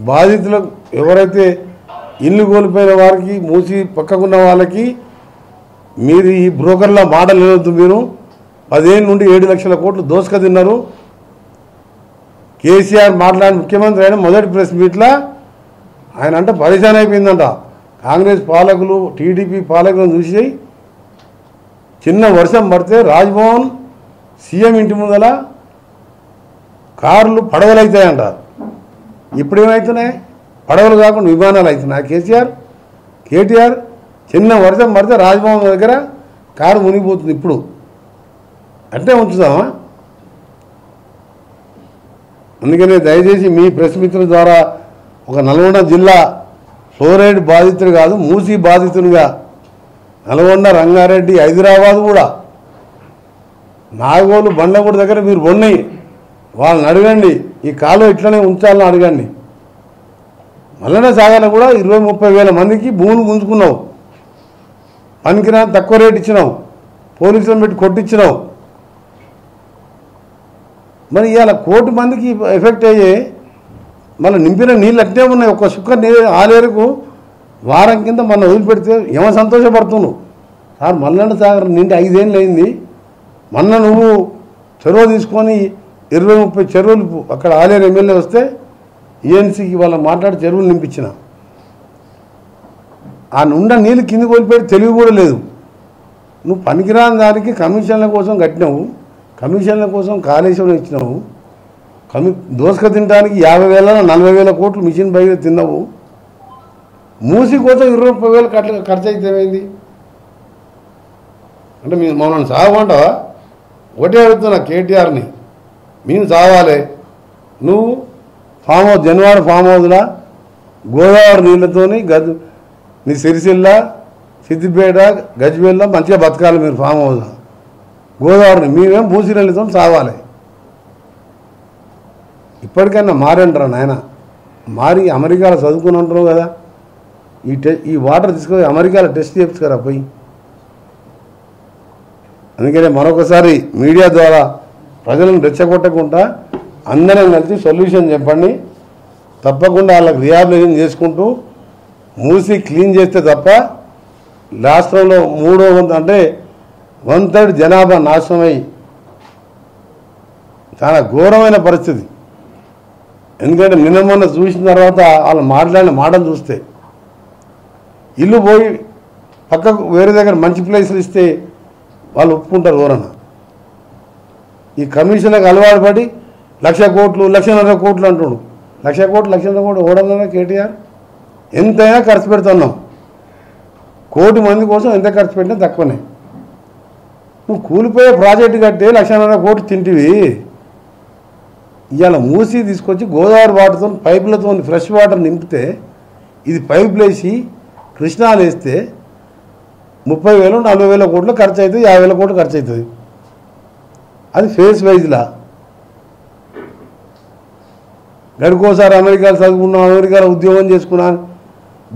బాధితులకు ఎవరైతే ఇల్లు కోల్పోయిన వారికి, మూసి పక్కకున్న వాళ్ళకి మీరు ఈ బ్రోకర్ల మాటలు వినొద్దు. మీరు 10 ఏళ్ళ నుండి 7 లక్షల కోట్లు దోసుక తిన్నారు. కేసీఆర్ మాట్లాడిన ముఖ్యమంత్రి అయిన మొదటి ప్రెస్ మీట్లో ఆయన అంటే పరిశాన్ అయిపోయిందంట. కాంగ్రెస్ పాలకులు, టీడీపీ పాలకులను చూసి చిన్న వర్షం పడితే రాజ్భవన్ సీఎం ఇంటి ముందల కార్లు పడవలు అవుతాయంట. ఇప్పుడు ఏమవుతున్నాయి? పడవలు కాకుండా విమానాలు అవుతున్నాయి. కేటీఆర్ చిన్న వర్షం పడితే రాజ్భవన్ దగ్గర కారు మునిగిపోతుంది. ఇప్పుడు అంటే ఉంచుదామా? అందుకనే దయచేసి మీ ప్రెస్ మిత్రుల ద్వారా ఒక నల్గొండ జిల్లా ఫ్లోరైడ్ బాధితుడు కాదు, మూసి బాధితునిగా నల్గొండ, రంగారెడ్డి, హైదరాబాద్ కూడా, నాగోలు, బండ్లగూడ దగ్గర మీరు ఉన్నాయి, వాళ్ళని అడగండి. ఈ కాలువ ఇట్లనే ఉంచాలని అడగండి. మల్లన్న సాగర్లో కూడా 20-30 వేల మందికి భూములు గుంజుకున్నావు. పనికిరా తక్కువ రేటు ఇచ్చినావు, పోలీసులను పెట్టి కొట్టించినావు. మరి ఇవాళ 1 కోటి మందికి ఎఫెక్ట్ అయ్యే మళ్ళీ నింపిన నీళ్ళు అట్టే ఉన్నాయి. ఒక సుక్క నీళ్ళు ఆలేరుకు వారం కింద మన వదిలిపెడితే ఏమో సంతోషపడుతున్నావు. సార్ మల్లన్న సాగర్ నిండి 5 ఏళ్ళు అయింది. మొన్న నువ్వు చెరువు తీసుకొని 20-30 చెరువులు అక్కడ ఆలేరు ఎమ్మెల్యే వస్తే ఈఎన్సీకి వాళ్ళ మాట్లాడి చెరువులు నింపించిన. ఆ నుండ నీళ్ళు కిందికి వదిలిపెట్టి తెలివి కూడా లేదు. నువ్వు పనికిరాని దానికి కమిషన్ల కోసం కట్టినావు, కమిషన్ల కోసం కాళేశ్వరం ఇచ్చినావు, దోసుక తినడానికి 50,000-40,000 కోట్లు మిషన్ బయట తిన్నావు. మూసి కోసం 20-30,000 ఖర్చు అయితే ఏమైంది? అంటే మీరు మమ్మల్ని సాగమంటావా? ఒకటే అడుగుతున్నా కేటీఆర్ని, మేము సాగాలి. నువ్వు ఫామ్ హౌస్, జనవాడ ఫామ్ హౌస్లా గోదావరి నీళ్ళతోని నీ సిరిసిల్ల, సిద్దిపేట, గజ్వేల్ల మంచిగా బతకాలి మీరు ఫామ్ హౌస్లో. గోదావరిని మేమేం మూసి నీళ్ళతో సాగాలి. ఇప్పటికైనా మారంటారా నాయన? మారి అమెరికాలో చదువుకుని ఉంటారు కదా, ఈ వాటర్ తీసుకొని అమెరికాలో టెస్ట్ చేయించుకోరా పోయి. అందుకనే మరొకసారి మీడియా ద్వారా ప్రజలను రెచ్చగొట్టకుండా అందరం కలిసి సొల్యూషన్ చెప్పండి. తప్పకుండా వాళ్ళకి రిహాబిలిటేషన్ చేసుకుంటూ మూసి క్లీన్ చేస్తే తప్ప రాష్ట్రంలో 3వ వంతు అంటే 1/3 జనాభా నాశనమై చాలా ఘోరమైన పరిస్థితి. ఎందుకంటే నిన్న చూసిన తర్వాత వాళ్ళు మాట్లాడిన మాటలు చూస్తే ఇల్లు పోయి పక్కకు వేరే దగ్గర మంచి ప్లేసులు ఇస్తే వాళ్ళు ఒప్పుకుంటారు ఎవరన్నా. ఈ కమిషన్లకు అలవాటు పడి 1,00,000 కోట్లు 1,50,000 కోట్లు అంటున్నాడు. 1,00,000 కోట్లు 1,00,000 కోట్లు ఓడన్నా కేటీఆర్? ఎంతైనా ఖర్చు పెడుతున్నాం. 1 కోటి మంది కోసం ఎంత ఖర్చు పెట్టినా తక్కువనే. నువ్వు కూలిపోయే ప్రాజెక్టు కట్టే 1,50,000 కోట్లు తింటివి. ఇవాళ మూసి తీసుకొచ్చి గోదావరి వాటర్తో పైపులతో ఫ్రెష్ వాటర్ నింపితే ఇది పైపులు వేసి కృష్ణాలు వేస్తే 30,000-40,000 కోట్లు ఖర్చు అవుతుంది, 50,000 కోట్లు ఖర్చు అవుతుంది. అది ఫేస్ వైజ్లా. గడికోసారి అమెరికాలో చదువుకున్నాం, అమెరికాలో ఉద్యోగం చేసుకున్నాను,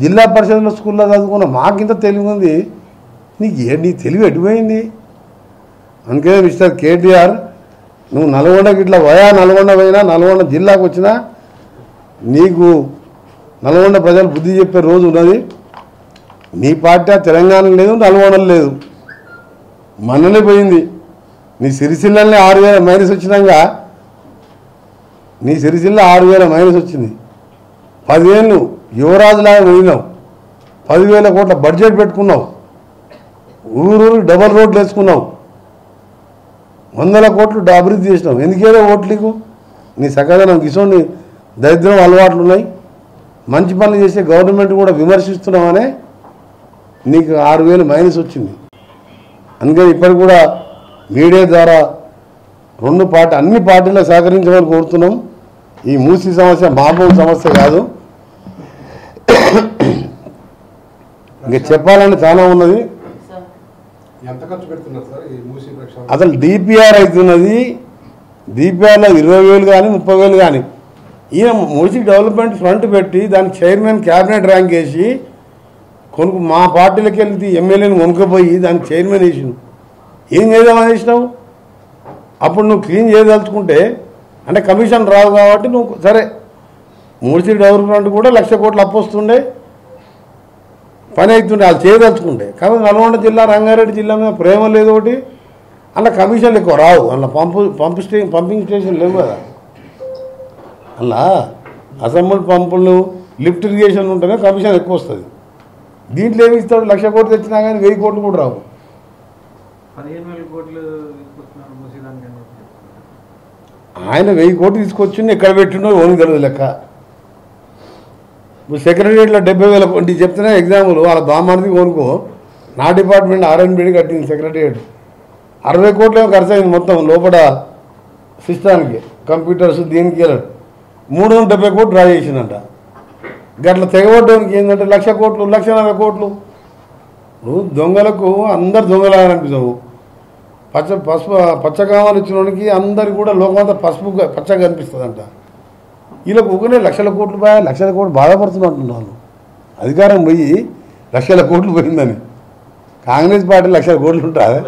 జిల్లా పరిషత్లో స్కూల్లో చదువుకున్నా, మాకింత తెలివి ఉంది. నీ తెలివి ఎటుపోయింది? అందుకే మిస్టర్ కేటీఆర్, నువ్వు నల్గొండకి ఇట్లా నల్గొండ పోయినా, నల్గొండ జిల్లాకు వచ్చినా నీకు నల్గొండ ప్రజలు బుద్ధి చెప్పే రోజు ఉన్నది. నీ పార్టీ తెలంగాణ లేదు, నల్గొండలో లేదు, మననే పోయింది. నీ సిరిసిల్లనే 6,000 మైనస్ వచ్చినాక, నీ సిరిసిల్ల 6,000 మైనస్ వచ్చింది. 10 ఏళ్ళు యువరాజులాగా పోయినావు, 10,000 కోట్ల బడ్జెట్ పెట్టుకున్నావు, ఊరు డబల్ రోడ్లు వేసుకున్నావు, 100 కోట్లు అభివృద్ధి చేసినావు. ఎందుకేదో ఓట్లకు నీ సకదనం కిషోని దరిద్రం అలవాట్లు ఉన్నాయి. మంచి పనులు చేసే గవర్నమెంట్ కూడా విమర్శిస్తున్నామనే నీకు 6,000 మైనస్ వచ్చింది. అందుకని ఇప్పటికి కూడా మీడియా ద్వారా అన్ని పార్టీలకు సహకరించమని కోరుతున్నాం. ఈ మూసి సమస్య మామూలు సమస్య కాదు. ఇంకా చెప్పాలని చాలా ఉన్నది. ఎంత ఖర్చు పెడుతున్నారు సార్ ఈ మూసి ప్రక్షాళన? అసలు డిపిఆర్ అవుతున్నది దీపాల 20,000 కానీ 30,000 కానీ ఈయన మూసి డెవలప్మెంట్ ఫ్రంట్ పెట్టి దానికి చైర్మన్ క్యాబినెట్ ర్యాంక్ వేసి మా పార్టీలకు వెళ్తే ఎమ్మెల్యేని కొనుక్కపోయి దానికి చైర్మన్ వేసినావు. ఏం చేద్దామని వేసినావు? అప్పుడు నువ్వు క్లీన్ చేయదలుచుకుంటే అంటే కమిషన్ రావు కాబట్టి నువ్వు సరే మూసి డెవలప్మెంట్ కూడా 1,00,000 కోట్లు అప్పు వస్తుండే, పని అవుతుండే, అది చేయదలుచుకుంటే. కాబట్టి నల్గొండ జిల్లా రంగారెడ్డి జిల్లా మీద ప్రేమ లేదు ఒకటి, అలా కమిషన్లు ఎక్కువ రావు, అలా పంపింగ్ స్టేషన్ లేవు కదా, అలా అసెంబ్లీ పంపులు లిఫ్ట్ ఇరిగేషన్ ఉంటేనే కమిషన్ ఎక్కువ వస్తుంది. దీంట్లో ఏమి ఇస్తాడు? 1,00,000 కోట్లు తెచ్చినా కానీ 1,000 కోట్లు కూడా రావు. 15,000 కోట్లు ఆయన 1,000 కోట్లు తీసుకొచ్చింది ఎక్కడ పెట్టిండో ఓన్ తెలియదు లెక్క. ఇప్పుడు సెక్రటరియట్లో 70,000 కోట్లు చెప్తున్నా ఎగ్జాంపుల్, వాళ్ళ బామ్మడిది కొనుక్కో, నా డిపార్ట్మెంట్ ఆర్ఎన్బిడి కట్టింది సెక్రటరియట్ 60 కోట్లు ఖర్చు అయింది మొత్తం లోపల సిస్టానికి, కంప్యూటర్స్ దీనికి 370 కోట్లు డ్రా చేసిందంట. గట్ల తెగబడ్డానికి ఏంటంటే 1,00,000 కోట్లు 1,50,000 కోట్లు. నువ్వు దొంగలకు అందరు దొంగలాగా అనిపిస్తావు. పచ్చకామలు ఇచ్చినోడికి అందరికి కూడా లోకమంతా పచ్చగా కనిపిస్తుందంట. వీళ్ళకు ఊకనే 1,00,000 కోట్లు 1,00,000 కోట్లు బాధపడుతున్నట్టున్నాను. అధికారం పోయి 1,00,000 కోట్లు పోయిందని. కాంగ్రెస్ పార్టీ 1,00,000 కోట్లు ఉంటుంది.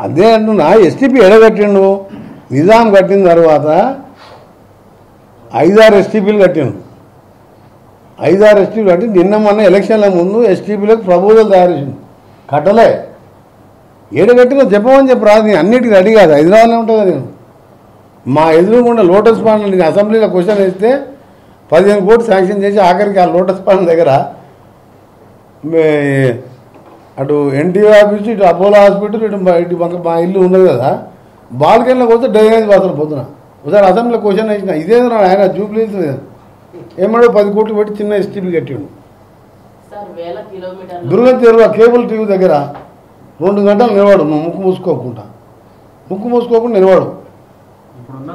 అదే అంటున్నా, ఎస్టీపీ ఎడగట్టిండు. నిజాం కట్టిన తర్వాత 5-6 ఎస్టీపీలు కట్టిండు. 5-6 ఎస్టీపీలు కట్టి నిన్న మొన్న ఎలక్షన్ల ముందు ఎస్టీపీలకు ప్రపోజల్ తయారు చేసింది. కట్టలే, ఏడగట్టిన చెప్పమని చెప్పి రాదు. నేను అన్నిటికీ రెడీ కాదు, హైదరాబాద్లో ఉంటుంది. నేను మా ఎదురుగుండా లోటస్ పాండ్ నేను అసెంబ్లీలో క్వశ్చన్ వేస్తే 15 కోట్లు శాంక్షన్ చేసి ఆఖరికి ఆ లోటస్ పాండ్ దగ్గర అటు ఎన్టీఆర్ ఆఫీస్, ఇటు అపోలో హాస్పిటల్, ఇటు మా ఇల్లు ఉన్నది కదా, బాల్కనీలోకి వస్తే డ్రైనేజ్ వాసన పోతున్నా. ఒకసారి అసెంబ్లీలో క్వశ్చన్ వేసిన, ఇదేదో ఆయన జూబ్లీ ఏమడో 10 కోట్లు పెట్టి చిన్న ఎస్టీపీ కట్టిండు. దుర్గం చెరువు కేబుల్ టీవీ దగ్గర 2 గంటలు నిలవాడు, నువ్వు ముక్కు మూసుకోకుండా నిలవాడు.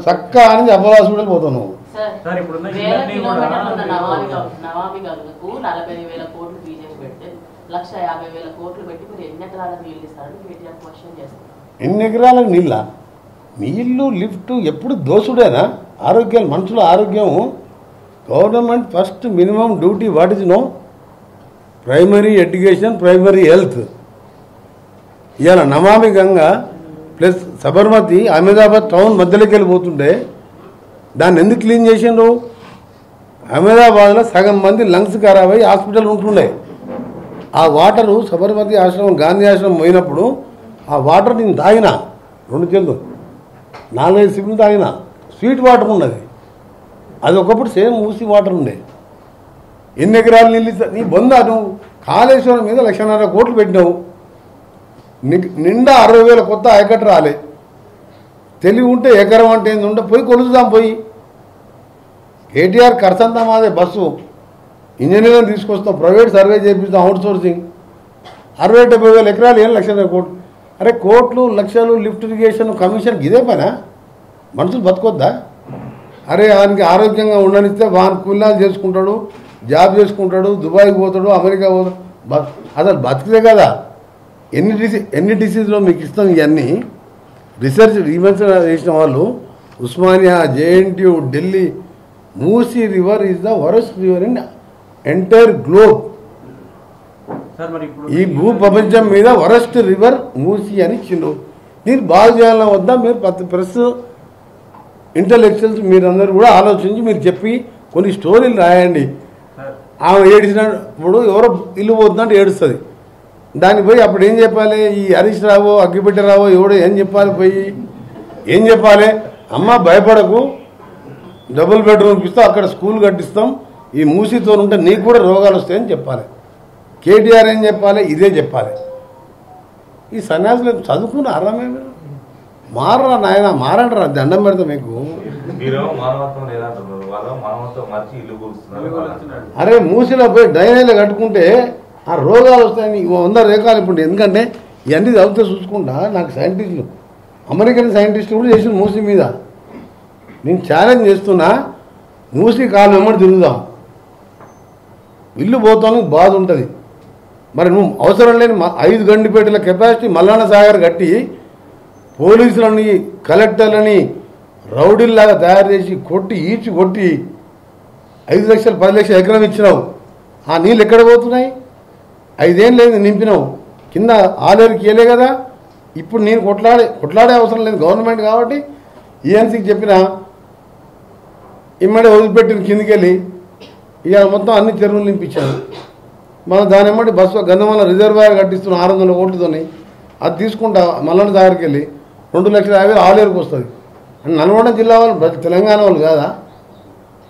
చక్క అని అపోలో హాస్పిటల్ పోతావు నువ్వు. ఎన్ని ఎకరాలకు నీళ్ళు లిఫ్ట్ ఎప్పుడు దోసుడేనా? ఆరోగ్యాలు, మనుషుల ఆరోగ్యం government first minimum duty what is no primary education, primary health. ఇవాళ నమామి గంగా ప్లస్ సబర్మతి అహ్మదాబాద్ టౌన్ మధ్యలోకి వెళ్ళిపోతుంటే దాన్ని ఎందుకు క్లీన్ చేసిండ్రు? అహ్మదాబాద్లో సగం మంది లంగ్స్ ఖరాబ్ అయ్యి హాస్పిటల్ ఉంటుండే. ఆ వాటరు సబర్మతి ఆశ్రమం, గాంధీ ఆశ్రమం పోయినప్పుడు ఆ వాటర్ నేను తాగిన 2 చేతులు 4-5 సిప్లు తాగిన. స్వీట్ వాటర్ ఉన్నది, అది ఒకప్పుడు సేమ్ మూసి వాటర్ ఉండే. ఎన్ని ఎకరాలు నీళ్ళు నీ బొందా? నువ్వు కాళేశ్వరం మీద 1,50,000 కోట్లు పెట్టినావు, నిండా 60,000 కొత్త ఆయకట్టు రాలే. తెలివి ఉంటే ఎకరం అంటే ఏంది ఉంటే పోయి కొలుద్దాం. పోయి కేటీఆర్ ఖర్చంతా మాదే, బస్సు ఇంజనీర్లను తీసుకొస్తాం, ప్రైవేట్ సర్వే చేపిస్తాం, అవుట్ సోర్సింగ్. 60-70,000 ఎకరాలు 1,00,000 కోట్లు. అరే కోట్లు లక్షలు లిఫ్ట్ ఇరిగేషన్ కమిషన్ ఇదే పనా? మనుషులు బతకొద్దా? అరే ఆయనకి ఆరోగ్యంగా ఉండనిస్తే వాని కూలాలు చేసుకుంటాడు, జాబ్ చేసుకుంటాడు, దుబాయ్కి పోతాడు, అమెరికా పోతాడు, అసలు బతికితే కదా. ఎన్ని డిసీజ్లో మీకు ఇస్తాం. ఇవన్నీ రీసెర్చ్ చేసిన వాళ్ళు Osmania, JNTU, Delhi, Musi river is the worst river in entire globe. ఈ భూ ప్రపంచం మీద వరస్ట్ రివర్ మూసీ అని ఇచ్చిండు. మీరు బాగు చేయాలని వద్దా? మీరు ప్రెస్ ఇంటలెక్చువల్స్ మీరందరూ కూడా ఆలోచించి మీరు చెప్పి కొన్ని స్టోరీలు రాయండి. ఆమె ఏడిచినప్పుడు ఎవరో ఇల్లు పోతుందంటే ఏడుస్తుంది. దాన్ని పోయి అప్పుడు ఏం చెప్పాలి? ఈ హరీష్ రావో అగ్గిపెట్టరావో ఎవడో ఏం చెప్పాలి? పోయి ఏం చెప్పాలి? అమ్మ భయపడకు, డబుల్ బెడ్రూమ్ ఇస్తాం, అక్కడ స్కూల్ కట్టిస్తాం, ఈ మూసీతో ఉంటే నీకు కూడా రోగాలు వస్తాయని చెప్పాలి. కేటీఆర్ ఏం చెప్పాలి? ఇదే చెప్పాలి. ఈ సన్యాసులు చదువుకున్నారా? మేము మారరా నాయన, మారండి రా, దండం పెడతా మీకు. అరే మూసీలో పోయి డ్రైనేజీలో కట్టుకుంటే ఆ రోగాలు వస్తాయని 100 రేఖలు ఇప్పుడు. ఎందుకంటే ఇవన్నీ చదివితే చూసుకుంటా నాకు సైంటిస్టులు, అమెరికన్ సైంటిస్టులు కూడా చేసిన మూసీ మీద. నేను ఛాలెంజ్ చేస్తున్నా, మూసీ కాలం వెంబడి తిరుగుదాం. ఇల్లు పోతానికి బాధ ఉంటుంది, మరి నువ్వు అవసరం లేని 5 గండిపేటల కెపాసిటీ మల్లన్న సాగర్ కట్టి పోలీసులని కలెక్టర్లని రౌడీల్లాగా తయారు చేసి కొట్టి 5 లక్షలు 10 లక్షలు ఎకరం ఇచ్చినావు. ఆ నీళ్ళు ఎక్కడ పోతున్నాయి? 5 ఏళ్ళు లేదు నింపినావు, కింద ఆలేరుకి ఇయ్యలే కదా. ఇప్పుడు నేను కొట్లాడే అవసరం లేదు గవర్నమెంట్ కాబట్టి ఈఎన్సీకి చెప్పిన ఇమ్మడి వదిలిపెట్టిన కిందికి వెళ్ళి ఇక మొత్తం అన్ని చెరువులు నింపించాను. మనం దాని ఎమ్మటి బస్సు గంధమల్ల రిజర్వాయర్ కట్టిస్తున్నాం 600 కోట్లతోని. అది తీసుకుంటా మల్లన్న దగ్గరికి వెళ్ళి 2,50,000 ఆలేరుకు వస్తుంది. నల్గొండ జిల్లా వాళ్ళు తెలంగాణ వాళ్ళు కాదా?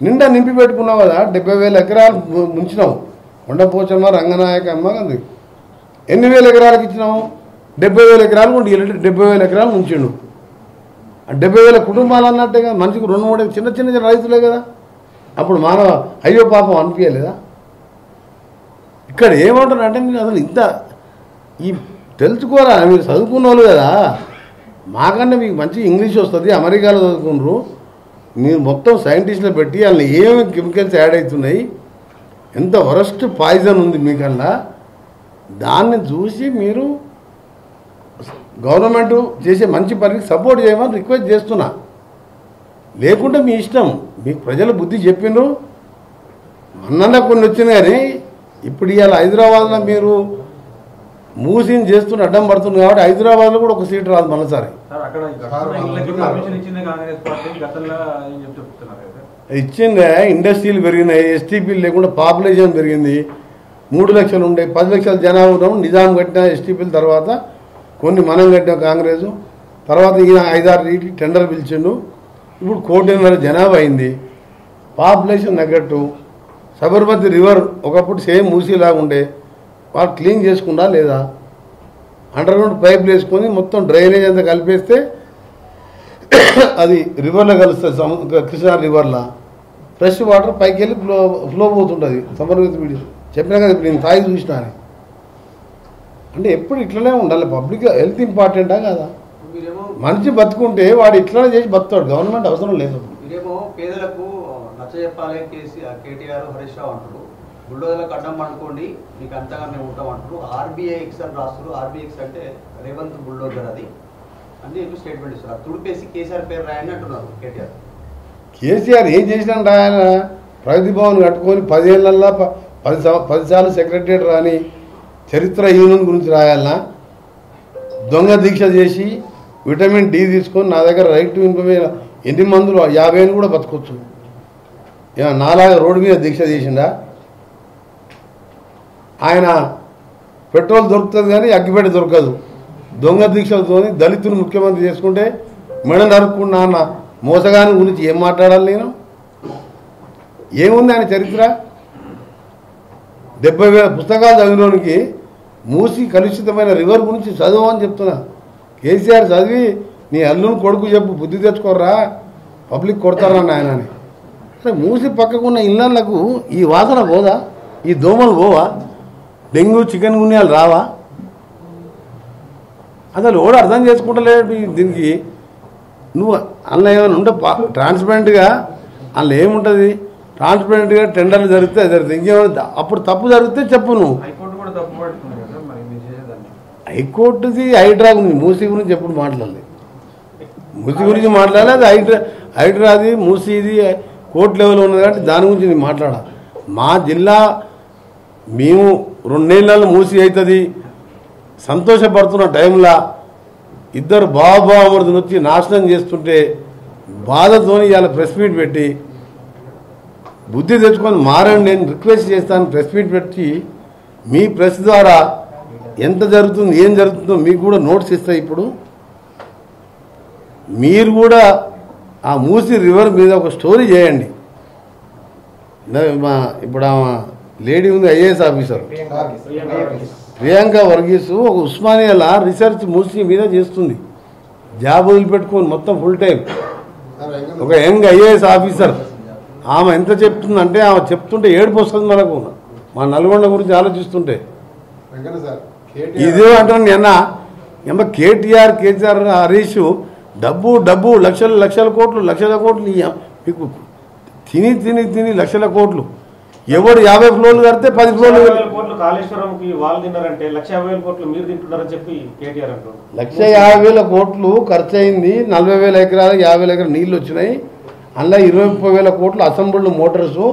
నిండా నింపి పెట్టుకున్నావు కదా. 70,000 ఎకరాలు ముంచినావు. కొండపోచమ్మ రంగనాయక అమ్మ కదా. ఎన్ని వేల ఎకరాలకు ఇచ్చినావు? 70,000 ఎకరాలు ఉండి 70,000 ఎకరాలు ముంచిండు. 70,000 కుటుంబాలు అన్నట్టుగా మనిషికి 2-3 చిన్న రైతులే కదా. అప్పుడు మానవ అయ్యో పాపం అనిపించలేదా? ఇక్కడ ఏమంటారంటే మీరు అసలు ఇంత ఈ తెలుసుకోరా, మీరు చదువుకున్న వాళ్ళు కదా. మాకన్నా మీకు మంచి ఇంగ్లీష్ వస్తుంది, అమెరికాలో చదువుకున్నారు మీరు. మొత్తం సైంటిస్టులు పెట్టి అందులో ఏమేమి కెమికల్స్ యాడ్ అవుతున్నాయి, ఎంత వరస్ట్ పాయిజన్ ఉంది మీకల్లా, దాన్ని చూసి మీరు గవర్నమెంట్ చేసే మంచి పనికి సపోర్ట్ చేయమని రిక్వెస్ట్ చేస్తున్నా. లేకుంటే మీ ఇష్టం. మీకు ప్రజల బుద్ధి చెప్పిండ్రు, మొన్న కొన్ని వచ్చింది. కానీ ఇప్పుడు ఇవాళ హైదరాబాద్లో మీరు మూసిని చేస్తున్న అడ్డం పడుతుంది కాబట్టి హైదరాబాద్లో కూడా ఒక సీట్ రాదు మనసారి. ఇచ్చిందే. ఇండస్ట్రీలు పెరిగినాయి, ఎస్టీపీలు లేకుండా పాపులేషన్ పెరిగింది. 3 లక్షలు ఉండే 10 లక్షల జనాభా ఉన్నాం. నిజాం కట్టిన ఎస్టీపీల తర్వాత కొన్ని మనం కట్టిన కాంగ్రెస్ తర్వాత ఈయన 5-6 టెండర్ పిలిచిండు. ఇప్పుడు 1,500,000 జనాభా అయింది. పాపులేషన్ తగ్గట్టు సబర్మతి రివర్ ఒకప్పుడు సేమ్ మూసీలాగా ఉండే, వాళ్ళు క్లీన్ చేసుకుందా లేదా? అండర్గ్రౌండ్ పైపులు వేసుకొని మొత్తం డ్రైనేజ్ అంతా కలిపేస్తే అది రివర్లో కలుస్తుంది. కృష్ణా రివర్లో ఫ్రెష్ వాటర్ పైకి వెళ్ళి ఫ్లో పోతుంటుంది. సబర్మతి వీడియో చెప్పినా కదా, ఇప్పుడు నేను తాగి చూసినా అని. అంటే ఎప్పుడు ఇట్లనే ఉండాలి. పబ్లిక్ హెల్త్ ఇంపార్టెంటా కదా? మనిషి బతుకుంటే వాడు ఇట్లనే చేసి బతుకుతాడు. గవర్నమెంట్ అవసరం లేదు. మీరేమో పేదలకు నచ్చజెప్పాలి కేటీఆర్ హరీష్ రావు అంటారు. బుల్డోజర్లకు అడ్డం అనుకోండి మీకు అంతగా మేము ఉంటాం అంటారు. RBIX అని రాస్తారు. RBIX అంటే రేవంత్ బుల్డోజర్ అది అని చెప్పి స్టేట్మెంట్ ఇస్తారు. తుడిపేసి కేసీఆర్ పేరు రాయని అంటున్నారు కేటీఆర్. కేసీఆర్ ఏం చేసినాడు? ఆయన ప్రగతి భవన్ కట్టుకొని 10 ఏళ్ళల్లో 10 సార్లు సెక్రటరేట్ రాని చరిత్ర యూనియన్ గురించి రాయాలన్నా? దొంగ దీక్ష చేసి విటమిన్ D తీసుకొని నా దగ్గర రైట్ టు ఇన్ఫర్మేషన్ ఎన్ని మందులు 50 ఏళ్ళు కూడా బతకొచ్చు. నాలాగా రోడ్డు మీద దీక్ష చేసిండా? ఆయన పెట్రోల్ దొరుకుతుంది కానీ అగ్గిపెట్ట దొరకదు. దొంగ దీక్షలతో దళితులు ముఖ్యమంత్రి చేసుకుంటే మెడ నరుక్కున్నా అన్న మోసగాని గురించి ఏం మాట్లాడాలి నేను? ఏముంది ఆయన చరిత్ర? 70,000 పుస్తకాలు చదివినోనికి మూసి కలుషితమైన రివర్ గురించి చదవని చెప్తున్నా. కేసీఆర్ చదివి నీ అల్లుని కొడుకు చెప్పు, బుద్ధి తెచ్చుకోర్రా, పబ్లిక్ కొడతారన్న ఆయన అని. అసలు మూసి పక్కకున్న ఇళ్ళకు ఈ వాసన పోదా? ఈ దోమలు పోవా? డెంగ్యూ చికెన్ గున్యాలు రావా? అసలు ఎవడు అర్థం చేసుకుంటలేడు దీనికి. నువ్వు అందులో ఏమైనా ఉంటే ట్రాన్స్పరెంట్గా అందులో ఏముంటుంది? ట్రాన్స్పరెంట్గా టెండర్లు జరిగితే ఇంకేమైనా అప్పుడు తప్పు జరిగితే చెప్పు. నువ్వు హైకోర్టుది హైడ్రా గురించి, మూసీ గురించి ఎప్పుడు మాట్లాడలేదు. మూసీ గురించి మాట్లాడలేదు. అది హైడ్రాది మూసీది కోర్టు లెవెల్ ఉన్నది కాబట్టి దాని గురించి నేను మాట్లాడాలి. మా జిల్లా మేము 2 నెలలు మూసి అవుతుంది సంతోషపడుతున్న టైంలో 2 బావమరుదులు వచ్చి నాశనం చేస్తుంటే బాధతోని ఇవాళ ప్రెస్ మీట్ పెట్టి బుద్ధి తెచ్చుకొని మారండి నేను రిక్వెస్ట్ చేస్తాను. ప్రెస్ మీట్ పెట్టి మీ ప్రెస్ ద్వారా ఎంత జరుగుతుంది ఏం జరుగుతుందో మీకు కూడా నోట్స్ ఇస్తాయి. ఇప్పుడు మీరు కూడా ఆ మూసి రివర్ మీద ఒక స్టోరీ చేయండి. ఇప్పుడు ఆమె లేడీ ఉంది IAS ఆఫీసర్ ప్రియాంక వర్గీస్, ఒక ఉస్మానియాలో రీసెర్చ్ మూసి మీద చేస్తుంది. జాబ్ వదిలిపెట్టుకొని మొత్తం ఫుల్ టైం. ఒక యంగ్ IAS ఆఫీసర్ ఆమె ఎంత చెప్తుందంటే ఆమె చెప్తుంటే ఏడుపు వస్తుంది మనకు. మా నల్గొండ గురించి ఆలోచిస్తుంటే ఇదే అంటాను నిన్న కేటీఆర్ హరీష్ డబ్బు లక్షల కోట్లు మీకు తిని లక్షల కోట్లు. ఎవడు 50 ఫ్లోర్లు కడితే 10 ఫ్లోర్లు. 1,50,000 కోట్లు కాళేశ్వరంకి వాళ్ళు తిన్నారంటే 1,50,000 కోట్లు మీరు తింటున్నారని చెప్పి కేటీఆర్ అంటారు. 1,50,000 కోట్లు ఖర్చు అయింది. 40,000 ఎకరాలు 50,000 ఎకరాలు నీళ్ళు వచ్చినాయి. అందులో 20,000 కోట్లు అసెంబ్లీలు మోటార్సు,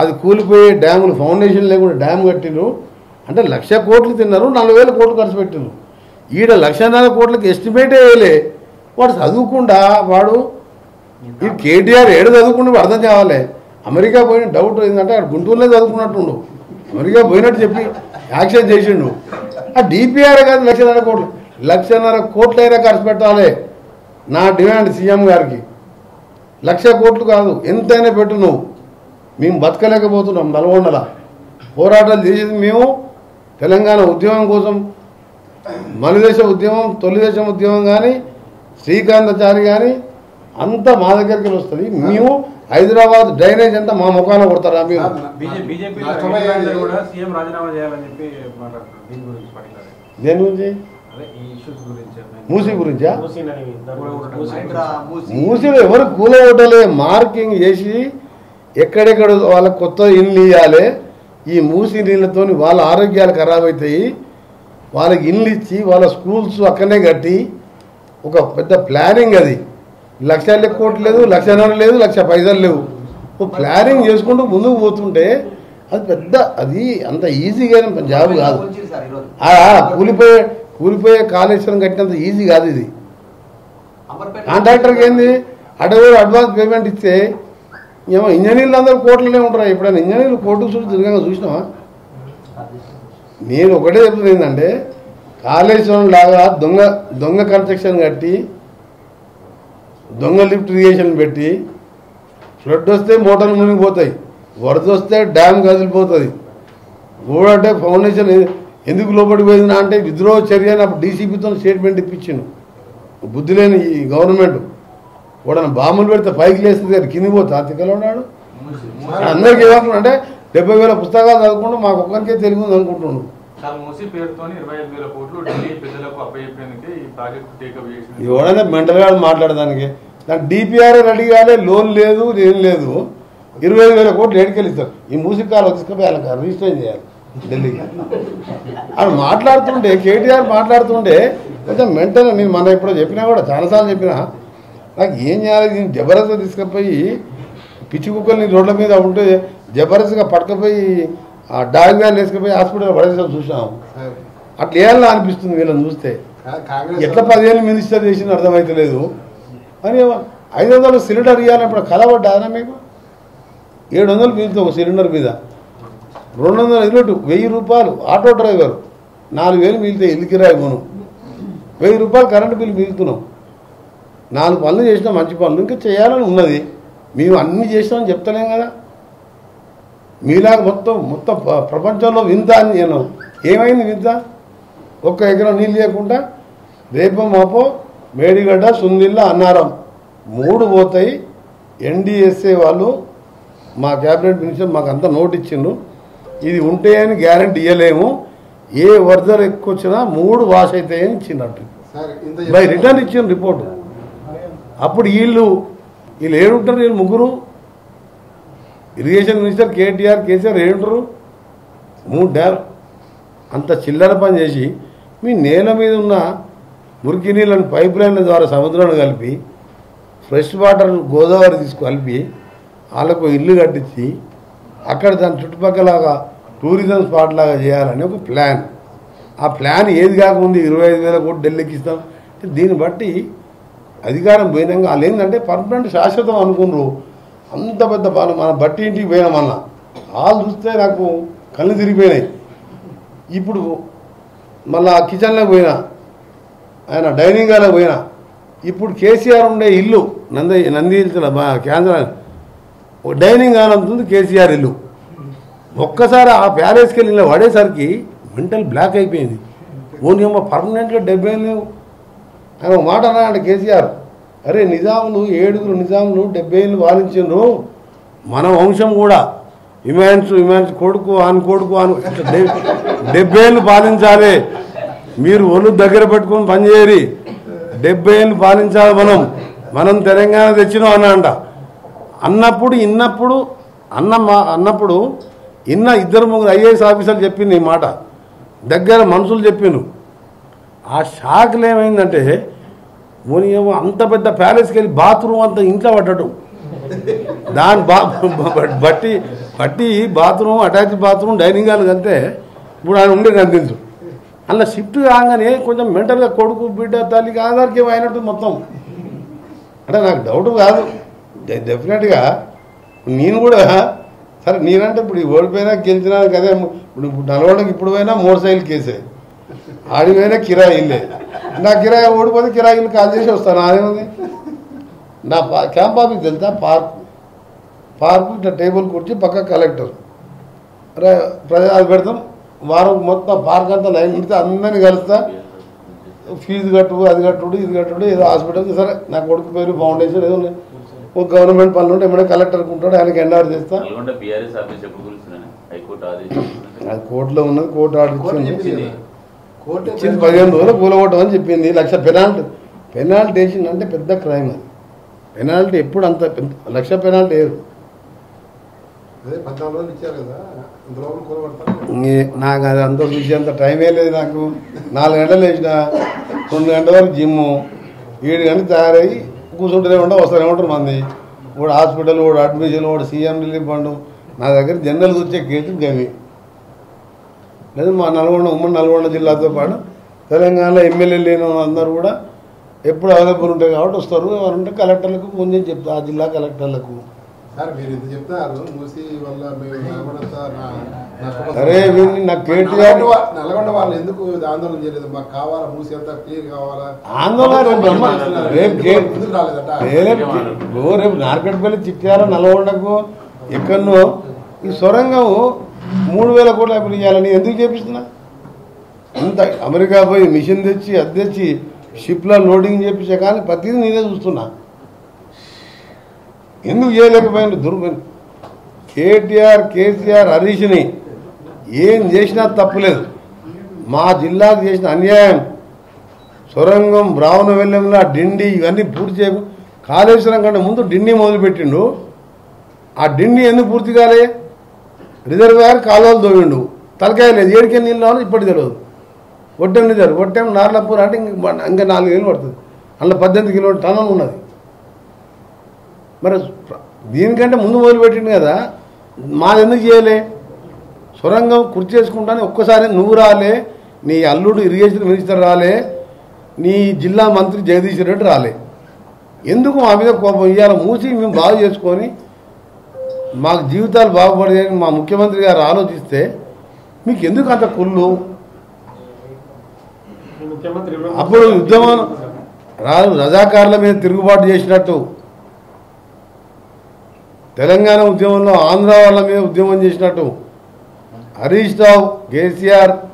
అది కూలిపోయే డ్యాములు ఫౌండేషన్ లేకుండా డ్యామ్ కట్టిరు. అంటే 1,00,000 కోట్లు తిన్నారు, 40,000 కోట్లు ఖర్చు పెట్టిరు. ఈడ 1,50,000 కోట్లకి ఎస్టిమేటే వేయలే. వాడు చదువుకుండా వాడు ఈ కేటీఆర్ ఏడు చదువుకుంటూ అర్థం కావాలి. అమెరికా పోయిన డౌట్ ఏంటంటే అక్కడ గుంటూరులో చదువుకున్నట్టుండు, అమెరికా పోయినట్టు చెప్పి యాక్షన్ చేసిండు. ఆ డిపిఆర్ కాదు 1,50,000 కోట్లు, 1,50,000 కోట్లైనా ఖర్చు పెట్టాలి. నా డిమాండ్ సీఎం గారికి 1,00,000 కోట్లు కాదు, ఎంతైనా పెట్టు. నువ్వు మేము బతకలేకపోతున్నాం. నల్గొండల పోరాటాలు చేసేది మేము తెలంగాణ ఉద్యమం కోసం. మనుదేశ ఉద్యమం, తొలిదేశం ఉద్యమం కానీ, శ్రీకాంతాచారి కానీ అంతా మా దగ్గరికి వస్తుంది. మేము హైదరాబాద్ డ్రైనేజ్ అంతా మా ముఖాన కొడతారా? మీరు బీజేపీ కూడా సీఎం రాజీనామా చేయాలని చెప్పి మాట్లాడుతున్నారు. దీని గురించి మాట్లాడారు. దేని గురించి? అదే ఈ ఇష్యూస్ గురించి. మూసీ గురించా? మూసి మూసీలో ఎవరు కూలగొట్టలే, మార్కింగ్ చేసి ఎక్కడెక్కడ వాళ్ళకి కొత్త ఇల్లు ఇవ్వాలి. ఈ మూసీ నీళ్ళతో వాళ్ళ ఆరోగ్యాలు ఖరాబ్ అవుతాయి. వాళ్ళకి ఇల్లు ఇచ్చి వాళ్ళ స్కూల్స్ అక్కడనే కట్టి ఒక పెద్ద ప్లానింగ్. అది 1,00,000 కోట్లు లేదు, 1,00,000 లేదు, 1,00,000 పైసలు లేవు. ఒక ప్లానింగ్ చేసుకుంటూ ముందుకు పోతుంటే అది పెద్ద, అది అంత ఈజీగా జాబ్ కాదు. కూలిపోయే కాళేశ్వరం కట్టినంత ఈజీ కాదు ఇది. కాంట్రాక్టర్కి ఏంది అడవి అడ్వాన్స్ పేమెంట్ ఇస్తే ఏమో ఇంజనీర్లు అందరూ కోట్లనే ఉంటారు. ఎప్పుడైనా ఇంజనీర్లు కోర్టుకు చూసి తిరగంగా చూసినావా? నేను ఒకటే చెప్తుంది ఏంటంటే కాళేశ్వరం లాగా దొంగ కన్స్ట్రక్షన్ కట్టి దొంగ లిఫ్ట్ ఇరిగేషన్ పెట్టి ఫ్లడ్ వస్తే మోటార్లు మునిగిపోతాయి, వరద వస్తే డ్యామ్ కదిలిపోతుంది. గోడంటే ఫౌండేషన్ ఎందుకు లోపలికి పోయిందా అంటే విద్రోహ చర్య అని అప్పుడు డీసీపీతో స్టేట్మెంట్ ఇప్పించిండు. బుద్ధి లేని ఈ గవర్నమెంట్ కూడా బాంబులు పెడితే పైకి లేస్తుంది కానీ కింది పోతే ఆర్థికలో ఉన్నాడు. అందరికీ ఏమనుకున్నా అంటే 70,000 పుస్తకాలు చదువుకుంటూ మాకు ఒక్కరికే తెలుగు ఉంది అనుకుంటున్నాడు. ఎవడైనా మెంటల్గా మాట్లాడదానికి దానికి డిపిఆర్ రెడీ కాలే, లోన్ లేదు, ఏం లేదు. 25,000 కోట్లు ఏడుకెళ్ళిస్తారు. ఈ మూసిక కాలం తీసుకుపోయి వాళ్ళకి రిజిస్టర్ చేయాలి ఢిల్లీకి. అది మాట్లాడుతుంటే కేటీఆర్ మాట్లాడుతుంటే కొంచెం మెంటల్. నేను మన ఇప్పుడు చెప్పినా కూడా చాలాసార్లు చెప్పినా నాకు ఏం చేయాలి, నేను జబర్దస్త్ తీసుకుపోయి పిచ్చి కుక్కల్ని రోడ్ల మీద ఉంటే జబర్దస్త్గా పట్టుకపోయి ఆ డాగ్ వ్యాన్ వేసుకుపోయి హాస్పిటల్ పడేసాం చూసాం. అట్లా వేయాలని అనిపిస్తుంది వీళ్ళని చూస్తే. ఎట్లా 10 ఏళ్ళు మినిస్టర్ చేసింది అర్థమైతలేదు. అని 500 సిలిండర్ ఇవ్వాలన్నప్పుడు కలవడ్డారా మీకు? 700 మిగులుతుంది ఒక సిలిండర్ మీద. 200 ఇల్లు 1,000 రూపాయలు ఆటో డ్రైవర్, 4,000 మిగిలితే ఇల్లు కిరాయి పోను, 1,000 రూపాయలు కరెంటు బిల్లు మిగులుతున్నాం. 4 పనులు చేసినా మంచి పనులు ఇంకా చేయాలని ఉన్నది. మేము అన్నీ చేసినామని చెప్తలేం కదా. మీలాగా మొత్తం ప్రపంచంలో వింత అని నేను ఏమైంది వింత? 1 ఎకరం నీళ్ళు లేకుండా రేపో మాపో మేడిగడ్డ, సుందిల్ల, అన్నారం 3 పోతాయి. NDSA వాళ్ళు మా క్యాబినెట్ మినిస్టర్ మాకు అంతా నోట్ ఇచ్చిండ్రు. ఇది ఉంటే అని గ్యారంటీ ఇవ్వలేము, ఏ వరదలు ఎక్కువ వచ్చినా 3 వాష్ అవుతాయని ఇచ్చినట్టు బై రిటర్న్ ఇచ్చిన రిపోర్టు. అప్పుడు వీళ్ళు ఏడుంటారు? వీళ్ళు ముగ్గురు ఇరిగేషన్ మినిస్టర్ కేటీఆర్, కేసీఆర్ ఏడుంటారు? 3 డ్యామ్ అంత చిల్లర పని చేసి మీ నేల మీద ఉన్న మురికి నీళ్ళని పైప్ లైన్ల ద్వారా సముద్రాన్ని కలిపి ఫ్రెష్ వాటర్ గోదావరి తీసుకు వాళ్ళకు ఇల్లు కట్టించి అక్కడ దాని చుట్టుపక్కలాగా టూరిజం స్పాట్ లాగా చేయాలని ఒక ప్లాన్. ఆ ప్లాన్ ఏది కాకముందు 25,000 కోట్లు ఢిల్లీకి ఇస్తాం. దీన్ని బట్టి అధికారం పోయినాక వాళ్ళు ఏంటంటే పర్మనెంట్ శాశ్వతం అనుకున్నారు. అంత పెద్ద పాలన మన బట్టి ఇంటికి పోయినామన్నా వాళ్ళు చూస్తే నాకు కళ్ళు తిరిగిపోయినాయి. ఇప్పుడు మళ్ళా కిచెన్లోకి పోయినా, ఆయన డైనింగ్ హాల్లో పోయినా, ఇప్పుడు కేసీఆర్ ఉండే ఇల్లు నంది కేంద్ర డైనింగ్ హాల్ అంటుంది కేసీఆర్ ఇల్లు. ఒక్కసారి ఆ ప్యాలెస్కి వెళ్ళి పడేసరికి మెంటల్ బ్లాక్ అయిపోయింది. ఓన్లీ ఏమో పర్మనెంట్గా 70 ఏళ్ళు ఆయన ఒక మాట అన్నాడు కేసీఆర్, అరే నిజాములు 7 నిజాములు 70 ఏళ్ళు పాలించిండ్రు, మన వంశం కూడా ఇమాన్స్ కొడుకు ఆన్ 70 ఏళ్ళు పాలించాలి, మీరు ఒళ్ళు దగ్గర పెట్టుకొని పనిచేయరి, 70 ఏళ్ళు పాలించాలి, మనం తెలంగాణ తెచ్చినాం అన్నప్పుడు ఇద్దరు ముగ్గురు ఐఏఎస్ ఆఫీసర్లు చెప్పింది ఈ మాట, దగ్గర మనుషులు చెప్పిండ్రు. ఆ షాక్లు ఏమైందంటే పోనీ ఏమో అంత పెద్ద ప్యాలెస్కి వెళ్ళి బాత్రూమ్ అంతా ఇంట్లో పడ్డట్టు, దాని బట్టి bathroom, attach bathroom, dining hall కంటే ఇప్పుడు ఆయన ఉండే కనిపించు. అలా షిఫ్ట్ కాగానే కొంచెం మెంటల్గా కొడుకు బిడ్డ తల్లికి ఆధార్కి అయినట్టు మొత్తం. అంటే నాకు డౌట్ కాదు, డెఫినెట్గా నేను కూడా సరే నేనంటే ఇప్పుడు ఓడిపోయినా గెలిచినా కదే. ఇప్పుడు నల్గొండకి ఇప్పుడు పోయినా మోటార్ సైకిల్ కేసే, ఆడిపోయినా కిరాయి ఇల్లే. నా కిరాయి ఓడిపోతే కిరాయి ఇల్లు కాల్ చేసి వస్తాను. అదేముంది నా క్యాంప్ ఆఫీస్ తెలుసా, పార్కు ఇట్లా టేబుల్ కూర్చి పక్క కలెక్టర్ అది పెడతాం. వారం మొత్తం పార్క్ అంతా లైన్ పెడితే అందరినీ కలుస్తా, ఫీజు కట్టు, అది కట్టుడు, ఇది కట్టుడు, ఏదో హాస్పిటల్. సరే నా కొడుకు పేరు ఫౌండేషన్ ఏదో ఒక గవర్నమెంట్ పనులు ఉంటే ఏమైనా కలెక్టర్కి ఉంటాడు, ఆయనకి ఎన్ఆర్ చేస్తా. అది కోర్టులో ఉన్నది, కోర్టు ఆర్డర్ ఇచ్చింది. 15 రోజులు కూలగొట్టమని చెప్పింది. 1,00,000 పెనాల్టీ వేసిందంటే పెద్ద క్రైమ్. అది పెనాల్టీ ఎప్పుడు అంత 1,00,000 పెనాల్టీ వేయరు. నాకు అది అంత చూసేంత టైమే లేదు. నాకు 4 గంటలు వేసిన, 2 గంటల వరకు జిమ్ము, 7 గంటలు తయారయ్యి కూర్చుంటూనే ఉంటాం, వస్తూనే ఉంటారు మంది. వాడు హాస్పిటల్, వాడు అడ్మిషన్, వాడు సీఎం రిలీఫ్ ఫండ్. నా దగ్గర జనరల్గా వచ్చే కేసులు గవి లేదు. మా ఉమ్మడి నల్గొండ జిల్లాతో పాటు తెలంగాణలో ఎమ్మెల్యేలు లేని అందరూ కూడా ఎప్పుడు అవైలబుల్ ఉంటాయి కాబట్టి వస్తారు. ఎవరుంటే కలెక్టర్లకు ఫోన్ చేసి చెప్తా, ఆ జిల్లా కలెక్టర్లకు. అరే నాకు కేటీఆర్ నల్గొండ వాళ్ళు ఎందుకు ఆందోళన చేయలేదు? మాకు కావాలా, మూసి అంతా క్లియర్ కావాలా ఆందోళన. రేపు నార్కెట్పల్లి, చిట్యాల, నల్గొండకు ఎక్కడో ఈ సొరంగం 3,000 కోట్లు అప్పుడు ఇవ్వాలని ఎందుకు చేపిస్తున్నా? అంత అమెరికా పోయి మిషన్ తెచ్చి అది తెచ్చి షిప్లో లోడింగ్ చేపించే కానీ ప్రతిదీ నేనే చూస్తున్నా. ఎందుకు చేయలేకపోయింది? కేసీఆర్ హరీష్ని ఏం చేసినా తప్పులేదు. మా జిల్లాకు చేసిన అన్యాయం, సొరంగం, బ్రాహ్మణవెల్లంలో డిండి ఇవన్నీ పూర్తి చేయకు. కాళేశ్వరం కంటే ముందు డిండి మొదలుపెట్టిండు. ఆ డిండి ఎందుకు పూర్తి కాలే? రిజర్వాయర్ కాలువలు తోవిండు, తలకాయ లేదు. ఏడికే నీళ్ళు రావాలి ఇప్పటికి తెలియదు. ఒట్టెం రిజర్వ్, ఒట్టెం నార్లపూర్ అంటే ఇంకా 4 ఏళ్ళు పడుతుంది. అందులో 18 కిలోమీటర్ టన్నులు ఉన్నది. మరి దీనికంటే ముందు మొదలుపెట్టిండు కదా, మాది ఎందుకు చేయలే? సొరంగం కుర్చీ చేసుకుంటానే ఒక్కసారి నువ్వు రాలే, నీ అల్లుడు ఇరిగేషన్ మినిస్టర్ రాలే, నీ జిల్లా మంత్రి జగదీష్ రెడ్డి రాలే. ఎందుకు మా మీద కోపం? ఇవాళ మూసి మేము బాగు చేసుకొని మాకు జీవితాలు బాగుపడేదని మా ముఖ్యమంత్రి గారు ఆలోచిస్తే మీకు ఎందుకు అంత కుళ్ళు? అప్పుడు ఉద్యమం రజాకారుల మీద తిరుగుబాటు చేసినట్టు, తెలంగాణ ఉద్యమంలో ఆంధ్ర వాళ్ళ మీద ఉద్యమం చేసినట్టు హరీష్ రావు,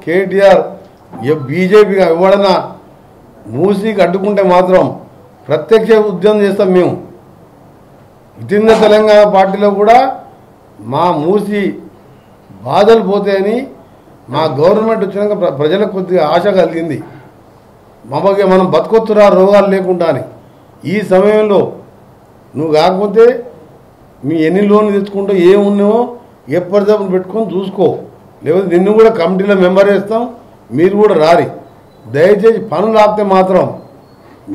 కేటీఆర్ బీజేపీగా ఎవడన్నా మూసీకి అడ్డుకుంటే మాత్రం ప్రత్యక్ష ఉద్యమం చేస్తాం మేము. ఇటీవల తెలంగాణ పార్టీలో కూడా మా మూసి బాధలు పోతాయని మా గవర్నమెంట్ వచ్చినాక ప్రజలకు కొద్దిగా ఆశ కలిగింది. మామూలుగా మనం బతుకొత్తురా రోగాలు లేకుండా అని. ఈ సమయంలో నువ్వు కాకపోతే మీ ఎన్ని లోన్లు తెచ్చుకుంటూ ఏమున్నావో ఎప్పటిదప్పుడు పెట్టుకొని చూసుకో, లేకపోతే నిన్ను కూడా కమిటీలో మెంబర్ వేస్తాం, మీరు కూడా రారి. దయచేసి పనులు ఆపితే మాత్రం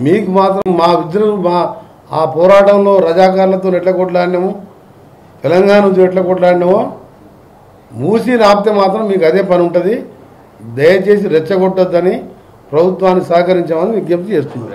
మీకు మాత్రం మా విద్యుత్ ఆ పోరాటంలో రజాకారులతో ఎట్లా కొట్లాడినామో, తెలంగాణ నుంచి ఎట్లా కొట్లాడినామో, మూసి ఆపితే మాత్రం మీకు అదే పని ఉంటుంది. దయచేసి రెచ్చగొట్టొద్దని ప్రభుత్వాన్ని సహకరించామని విజ్ఞప్తి చేస్తున్నాం.